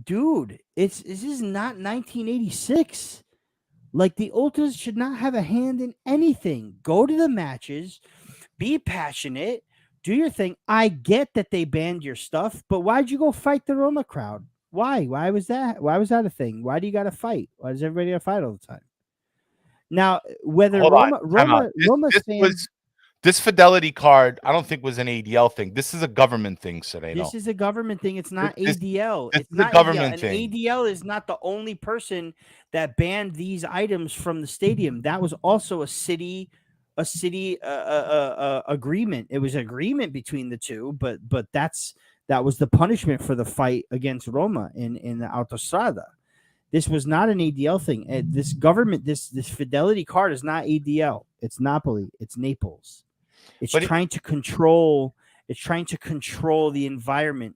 dude, this is not 1986. Like, the ultras should not have a hand in anything. Go to the matches, be passionate, do your thing. I get that they banned your stuff, but why'd you go fight the Roma crowd? Why? Why was that? Why was that a thing? Why do you got to fight? Why does everybody got to fight all the time? Now, whether this fidelity card, I don't think was an ADL thing. This is a government thing, Sereno. This is a government thing. It's not ADL. It's not a government ADL. thing. And ADL is not the only person that banned these items from the stadium. That was also a city agreement. It was an agreement between the two, but that was the punishment for the fight against Roma in the Autostrada. This was not an ADL thing. This government, this fidelity card is not ADL. It's Napoli. It's Naples. It's trying to control the environment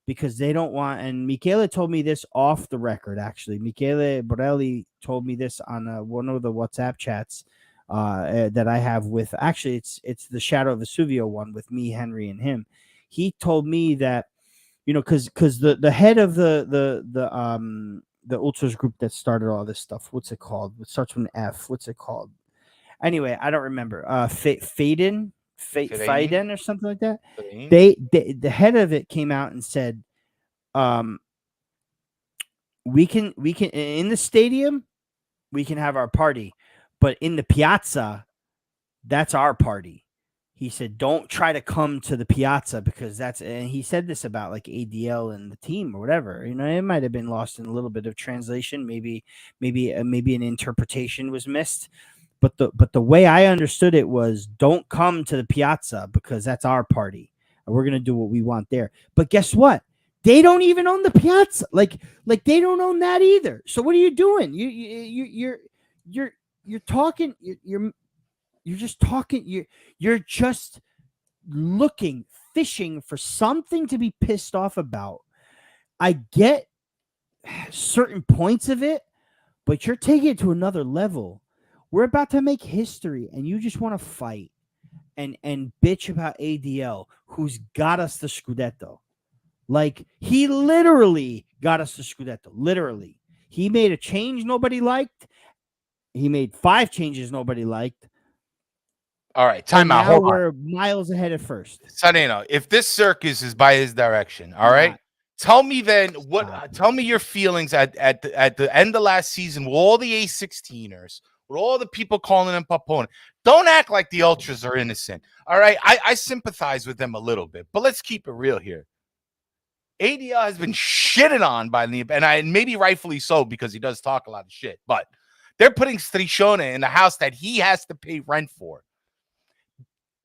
because they don't want. And Michele told me this off the record. Actually, Michele Borelli told me this on one of the WhatsApp chats that I have with. Actually, it's the Shadow of Vesuvio one with me, Henry, and him. He told me that, because the head of the ultras group that started all this stuff. What's it called? It starts with an F. What's it called? Anyway, I don't remember. Fiden or something like that. The head of it came out and said, we can in the stadium, we can have our party, but in the piazza, that's our party. He said, don't try to come to the piazza because and he said this about like ADL and the team or whatever. It might have been lost in a little bit of translation. Maybe an interpretation was missed. But the way I understood it was, don't come to the piazza because that's our party and we're gonna do what we want there. But guess what? They don't even own the piazza. Like they don't own that either. So what are you doing? You're talking. You're just talking. You're just fishing for something to be pissed off about. I get certain points of it, but you're taking it to another level. We're about to make history, and you just want to fight and bitch about ADL, who's got us the Scudetto. Like, he literally got us the Scudetto. Literally. He made a change nobody liked. He made 5 changes nobody liked. All right, time out. Hold on. We're miles ahead at first. Sereno, if this circus is by his direction, all right, tell me then tell me your feelings at the end of last season with all the A16ers, with all the people calling him Papone. Don't act like the ultras are innocent. All right, I sympathize with them a little bit, but let's keep it real here. ADL has been shitted on by the, and maybe rightfully so because he does talk a lot of shit, but they're putting Striscione in the house that he has to pay rent for.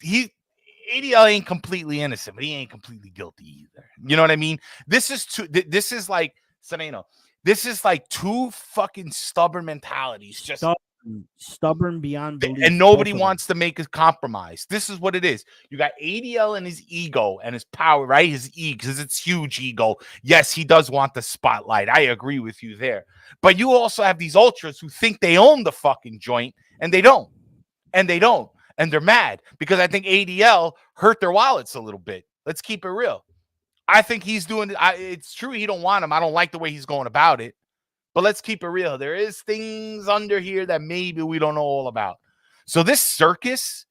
ADL ain't completely innocent, but he ain't completely guilty either. You know what I mean? This is like Sereno. This is like two fucking stubborn mentalities, just stubborn beyond belief, and nobody wants to make a compromise. This is what it is. You got ADL and his ego and his power, right? His ego, because it's huge ego. Yes, he does want the spotlight. I agree with you there. But you also have these ultras who think they own the fucking joint, and they don't. And they don't. And they're mad because I think ADL hurt their wallets a little bit. Let's keep it real. I think he's doing it's true he don't want him. I don't like the way he's going about it. But let's keep it real. There is things under here that maybe we don't know all about. So this circus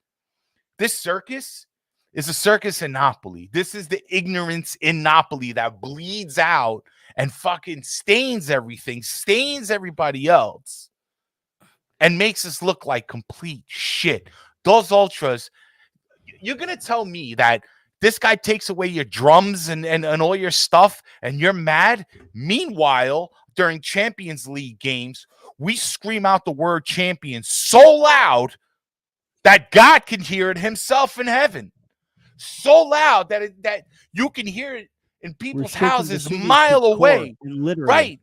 is is a circus in Napoli. This is the ignorance in Napoli that bleeds out and fucking stains everything, stains everybody else, and makes us look like complete shit. Those ultras, you're going to tell me that this guy takes away your drums and all your stuff and you're mad? Meanwhile, during Champions League games, we scream out the word champion so loud that God can hear it himself in heaven. So loud that you can hear it in people's houses a mile away. Literally. Right.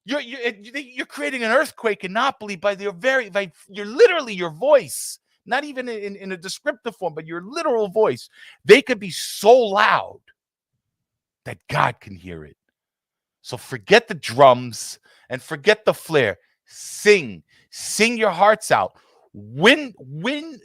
You're creating an earthquake in Napoli by you're literally your voice. Not even in a descriptive form, but your literal voice. They could be so loud that God can hear it. So forget the drums and forget the flair. Sing your hearts out. Win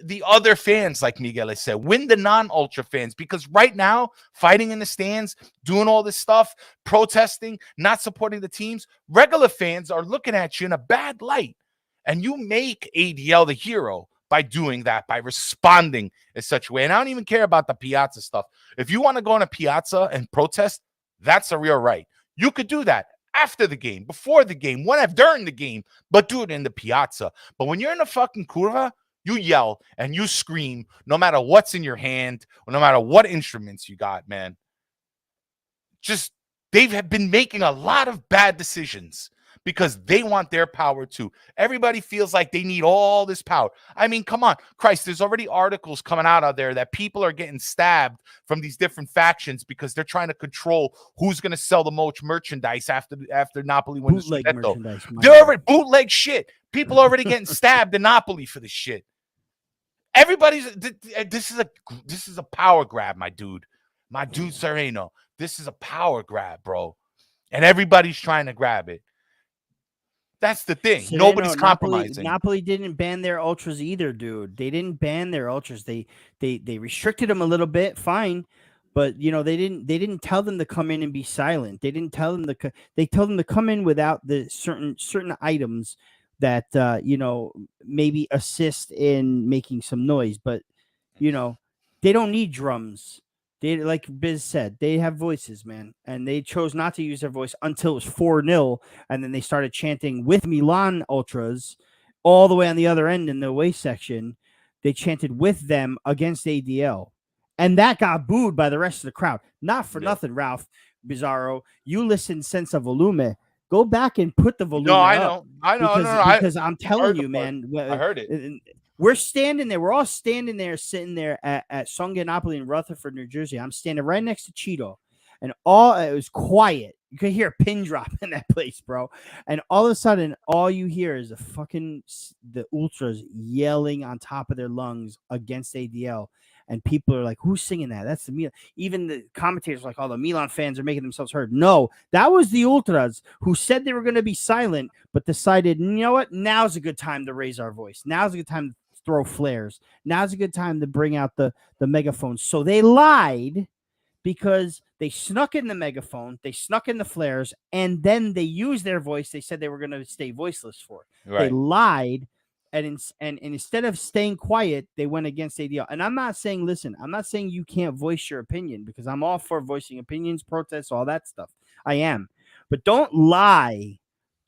the other fans, like Miguel said. Win the non-ultra fans, because right now, fighting in the stands, doing all this stuff, protesting, not supporting the teams, regular fans are looking at you in a bad light. And you make ADL the hero by doing that, by responding in such a way. And I don't even care about the piazza stuff. If you want to go on a piazza and protest, that's a real right. You could do that after the game, before the game, whenever, during the game, but do it in the piazza. But when you're in a fucking curva, you yell and you scream no matter what's in your hand or no matter what instruments you got, man. Just, they have been making a lot of bad decisions because they want their power too. Everybody feels like they need all this power. I mean, come on, Christ, there's already articles coming out there that people are getting stabbed from these different factions because they're trying to control who's going to sell the most merchandise after Napoli wins the Scudetto. They're already bootleg shit. People are already getting stabbed in Napoli for this shit. This is a power grab, my dude Sereno. This is a power grab, bro. And everybody's trying to grab it. That's the thing. Nobody's compromising. Napoli didn't ban their ultras either, dude. They didn't ban their ultras. They restricted them a little bit, fine, but you know they didn't tell them to come in and be silent. They didn't tell them they told them to come in without the certain items that you know, maybe assist in making some noise, but you know, they don't need drums. They, like Biz said, they have voices, man, and they chose not to use their voice until it was 4-0, and then they started chanting with Milan ultras all the way on the other end in the away section. They chanted with them against ADL, and that got booed by the rest of the crowd. Not for nothing, Ralph Bizarro. You listen Senza Volume. Go back and put the volume up. I know. Because I'm telling you, man. I heard it. We're standing there. We're all standing there, sitting there at Songa Napoli in Rutherford, New Jersey. I'm standing right next to Cheeto, and it was quiet. You could hear a pin drop in that place, bro. And all of a sudden, all you hear is the ultras yelling on top of their lungs against ADL. And people are like, who's singing that? That's the Milan. Even the commentators are like, the Milan fans are making themselves heard. No, that was the ultras who said they were going to be silent, but decided, you know what? Now's a good time to raise our voice. Now's a good time to throw flares. Now's a good time to bring out the megaphones. So they lied because they snuck in the megaphone, they snuck in the flares, and then they used their voice. They said they were going to stay voiceless for it. Right. They lied. And instead of staying quiet, they went against ADL. And I'm not saying you can't voice your opinion, because I'm all for voicing opinions, protests, all that stuff. I am. But don't lie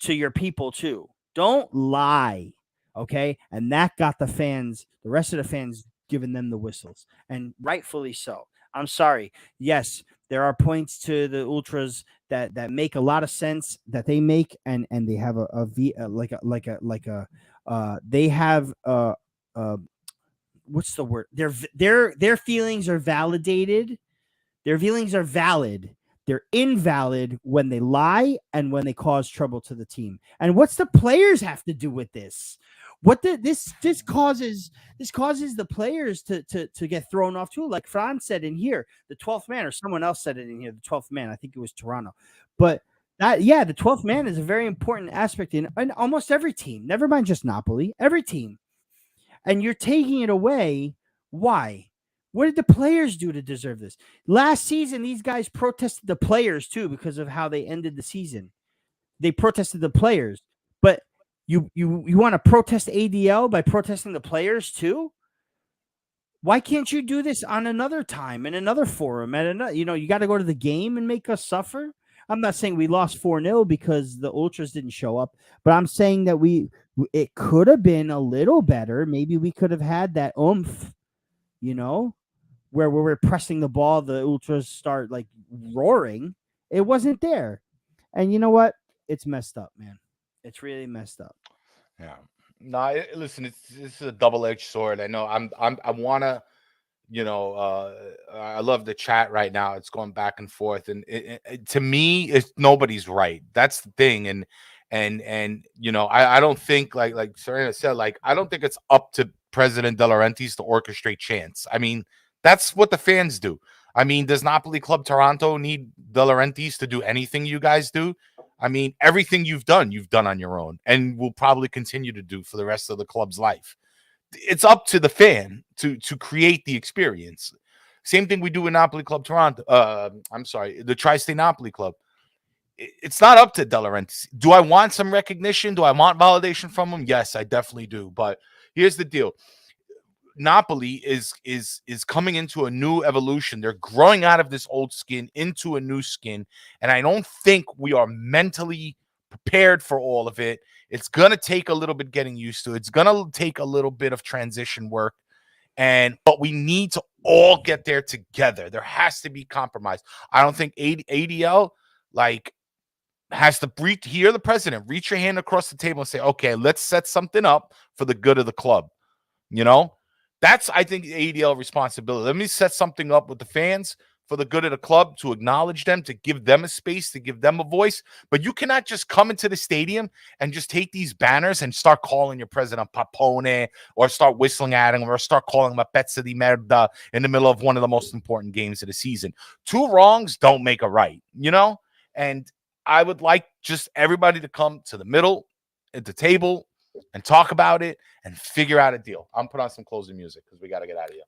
to your people too. Don't lie. Okay? And that got the rest of the fans giving them the whistles. And rightfully so. I'm sorry. Yes, there are points to the ultras that make a lot of sense that they make, and they have they have what's the word? Their feelings are validated. Their feelings are valid. They're invalid when they lie and when they cause trouble to the team. And what's the players have to do with this? This causes the players to get thrown off too. Like Franz said in here, the 12th man, or someone else said it in here, the 12th man. I think it was Toronto. But the 12th man is a very important aspect in almost every team. Never mind just Napoli, every team. And you're taking it away. Why? What did the players do to deserve this? Last season, these guys protested the players too because of how they ended the season. They protested the players, but you want to protest ADL by protesting the players too? Why can't you do this on another time, in another forum, at another, you got to go to the game and make us suffer? I'm not saying we lost 4-0 because the ultras didn't show up, but I'm saying that it could have been a little better. Maybe we could have had that oomph, where we're pressing the ball, the ultras start like roaring. It wasn't there. And you know what? It's messed up, man. It's really messed up. Yeah. No, listen, this is a double-edged sword. I know I want to, I love the chat right now. It's going back and forth, and to me, it's nobody's right. That's the thing, and I don't think like Serena said, like I don't think it's up to President De Laurentiis to orchestrate chants. I mean, that's what the fans do. I mean, does Napoli Club Toronto need De Laurentiis to do anything you guys do? I mean, everything you've done on your own, and will probably continue to do for the rest of the club's life. It's up to the fan to create the experience. Same thing we do in Napoli Club Toronto. I'm sorry, the Tri-State Napoli Club. It's not up to De Laurentiis. Do I want some recognition? Do I want validation from him? Yes, I definitely do. But here's the deal. Napoli is coming into a new evolution. They're growing out of this old skin into a new skin, and I don't think we are mentally prepared for all of it. It's gonna take a little bit getting used to. It's gonna take a little bit of transition work, but we need to all get there together. There has to be compromise. I don't think ADL has to hear the president, reach your hand across the table and say, okay, let's set something up for the good of the club. That's, I think, ADL responsibility. Let me set something up with the fans for the good of the club, to acknowledge them, to give them a space, to give them a voice. But you cannot just come into the stadium and just take these banners and start calling your president Papone, or start whistling at him, or start calling him a pezza di merda in the middle of one of the most important games of the season. Two wrongs don't make a right, And I would like just everybody to come to the middle at the table and talk about it and figure out a deal. I'm putting on some closing music because we got to get out of here.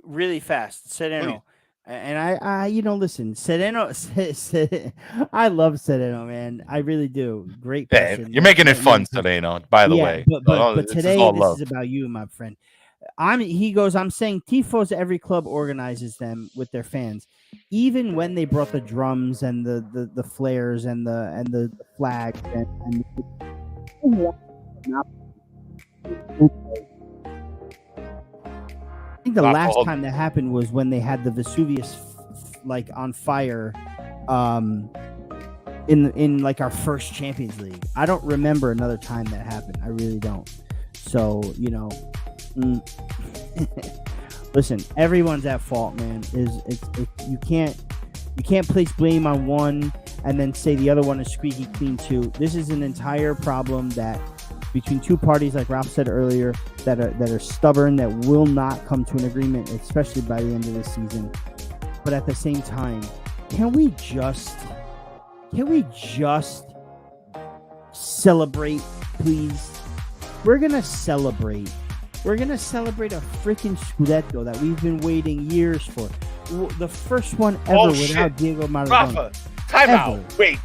Really fast, Sereno. And I listen, Sereno, I love Sereno, man. I really do. Great person. Yeah, you're making it fun, Sereno, by the way. But today, this is about you, my friend. He goes, I'm saying tifos, every club organizes them with their fans. Even when they brought the drums and the flares and the flags and I think the last time that happened was when they had the Vesuvius on fire in like our first Champions League. I don't remember another time that happened. I really don't. So, listen, everyone's at fault, man. You can't place blame on one and then say the other one is squeaky clean too. This is an entire problem that between two parties, like Ralph said earlier, that are stubborn, that will not come to an agreement, especially by the end of the season. But at the same time, can we just celebrate, please? We're gonna celebrate a freaking Scudetto that we've been waiting years for. The first one ever without Diego Maradona. Rafa, time out. Wait,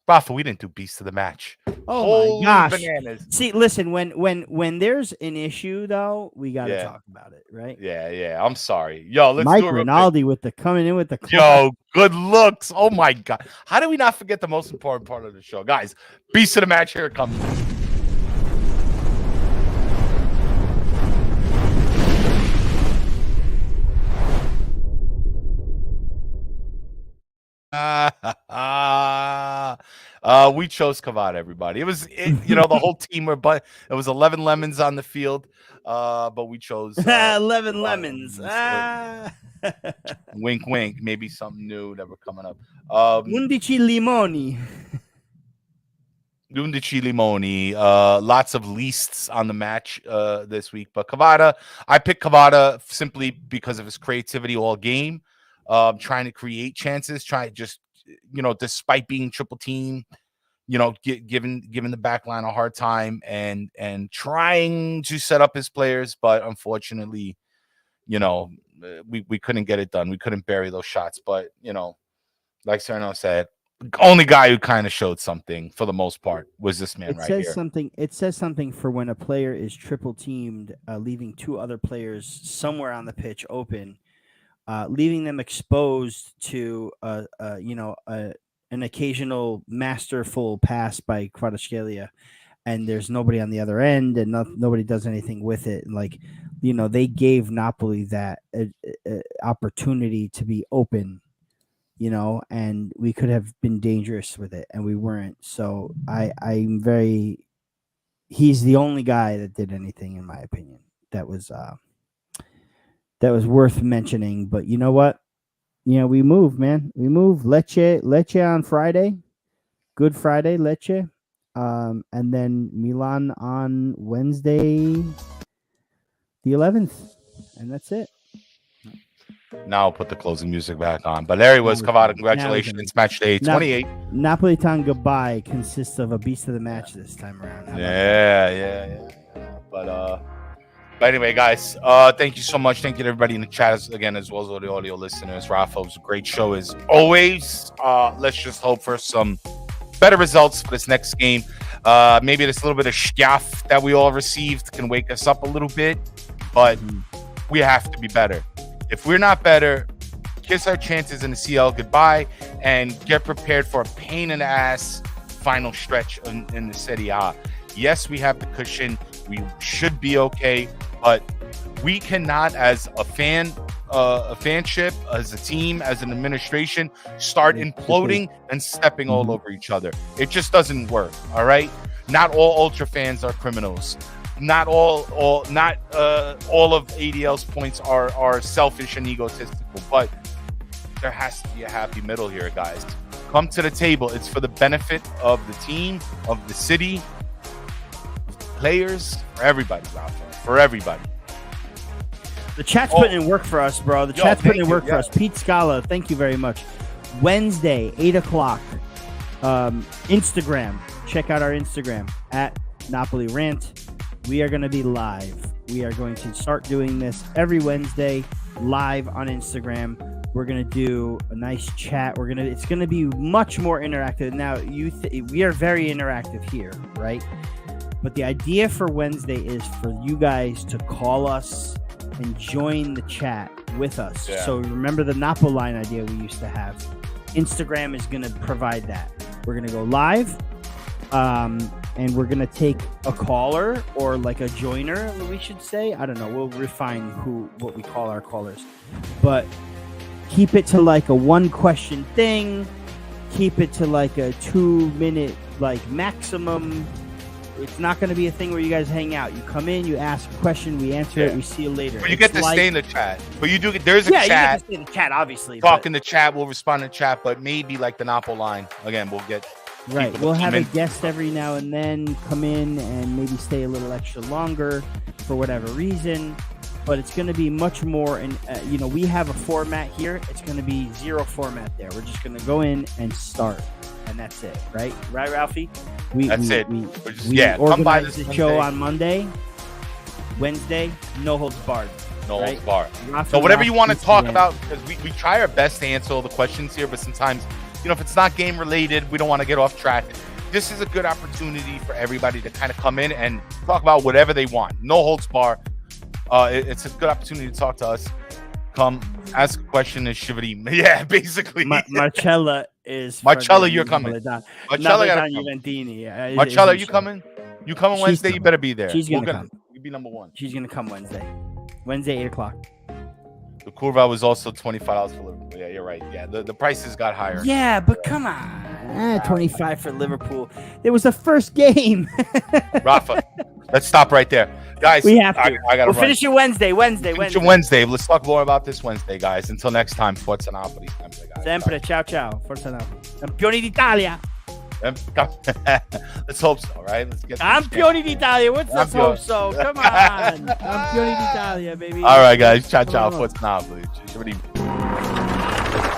Rafa, we didn't do Beast of the Match. Oh holy my gosh! Bananas. See, listen, when there's an issue though, we got to talk about it, right? Yeah. I'm sorry, yo. Let's Mike do it. Rinaldi with the coming in with the yo, good looks. Oh my god, how do we not forget the most important part of the show, guys? Beast of the Match, here it comes. We chose Cavada, everybody. It was, the whole team were, but it was 11 lemons on the field. But we chose 11 lemons. Wink, wink. Maybe something new that we're coming up. 11 limoni. 11 limoni. Lots of leasts on the match this week. But Cavada, I picked Cavada simply because of his creativity all game. Trying to create chances, despite being triple team, giving the back line a hard time and trying to set up his players, but unfortunately, we couldn't get it done. We couldn't bury those shots. But like Sereno said, only guy who kind of showed something for the most part was this man right here. It says something for when a player is triple teamed, leaving two other players somewhere on the pitch open, leaving them exposed to an occasional masterful pass by Kvaratskhelia, and there's nobody on the other end, and nobody does anything with it. Like, they gave Napoli that opportunity to be open, and we could have been dangerous with it, and we weren't. So he's the only guy that did anything, in my opinion, that was worth mentioning. But you know what? We move, man. We move. Lecce on Friday. Good Friday, Lecce. And then Milan on Wednesday, the 11th. And that's it. Now I'll put the closing music back on. But there he was, Cavada. Congratulations. Match day 28. Napolitan goodbye consists of a beast of the match this time around. Yeah. But anyway, guys, thank you so much. Thank you to everybody in the chat again, as well as all the audio listeners. Rafa, it was a great show as always. Let's just hope for some better results for this next game. Maybe this little bit of scaff that we all received can wake us up a little bit, but we have to be better. If we're not better, kiss our chances in the CL goodbye and get prepared for a pain in the ass final stretch in the Serie A. Yes, we have the cushion. We should be okay, but we cannot, as a fanship, as a team, as an administration, start imploding and stepping all over each other. It just doesn't work. All right. Not all Ultra fans are criminals. Not all of ADL's points are selfish and egotistical, but there has to be a happy middle here, guys. Come to the table. It's for the benefit of the team, of the city, players, for everybody, Rafa, for everybody. The chat's putting in work for us, bro. The chat's putting in work for us. Pete Scala, thank you very much. Wednesday, 8 o'clock. Instagram. Check out our Instagram at Napoli Rant. We are going to be live. We are going to start doing this every Wednesday live on Instagram. We're going to do a nice chat. It's going to be much more interactive. Now, we are very interactive here, right? But the idea for Wednesday is for you guys to call us and join the chat with us. Yeah. So remember the Napo line idea we used to have. Instagram is going to provide that. We're going to go live. And we're going to take a caller or like a joiner, we should say. I don't know. We'll refine what we call our callers. But keep it to like a one question thing. Keep it to like a 2-minute like maximum. It's not going to be a thing where you guys hang out. You come in, you ask a question, we answer it, we see you later. But you get to stay in the chat. But you do get, there's a chat. Yeah, you get to stay in the chat, obviously. Talk in the chat, we'll respond in the chat, but maybe like the Napo line. Again, we'll get... Right, we'll have a guest every now and then come in and maybe stay a little extra longer for whatever reason. But it's going to be much more, and we have a format here. It's going to be zero format there. We're just going to go in and start, and that's it. Right, Ralphie? That's it. We come by the show on Monday, Wednesday, no holds barred. No holds barred. So whatever you want to talk about, because we try our best to answer all the questions here, but sometimes. If it's not game related, we don't want to get off track. This is a good opportunity for everybody to kind of come in and talk about whatever they want. No holds bar. It's a good opportunity to talk to us. Come ask a question. Is Shiveri? Yeah, basically. Marcella is. Marcella, you're coming. Marcella, you coming? You coming Wednesday? You better be there. She's gonna come. You be number one. She's gonna come Wednesday. Wednesday, 8 o'clock. The CURVA was also $25 for Liverpool. Yeah, you're right. Yeah, the prices got higher. Yeah, but come on. 25 for Liverpool. It was the first game. Rafa, let's stop right there. Guys, we have to. We'll finish it Wednesday. Wednesday. Let's talk more about this Wednesday, guys. Until next time, Forza Napoli. Sempre. Ciao. Forza Napoli. Campioni d'Italia. Let's hope so, right? Let's get Campioni d'Italia. Let's hope so. Come on. Campioni d'Italia, baby. All right, guys. Ciao. Forza Napoli.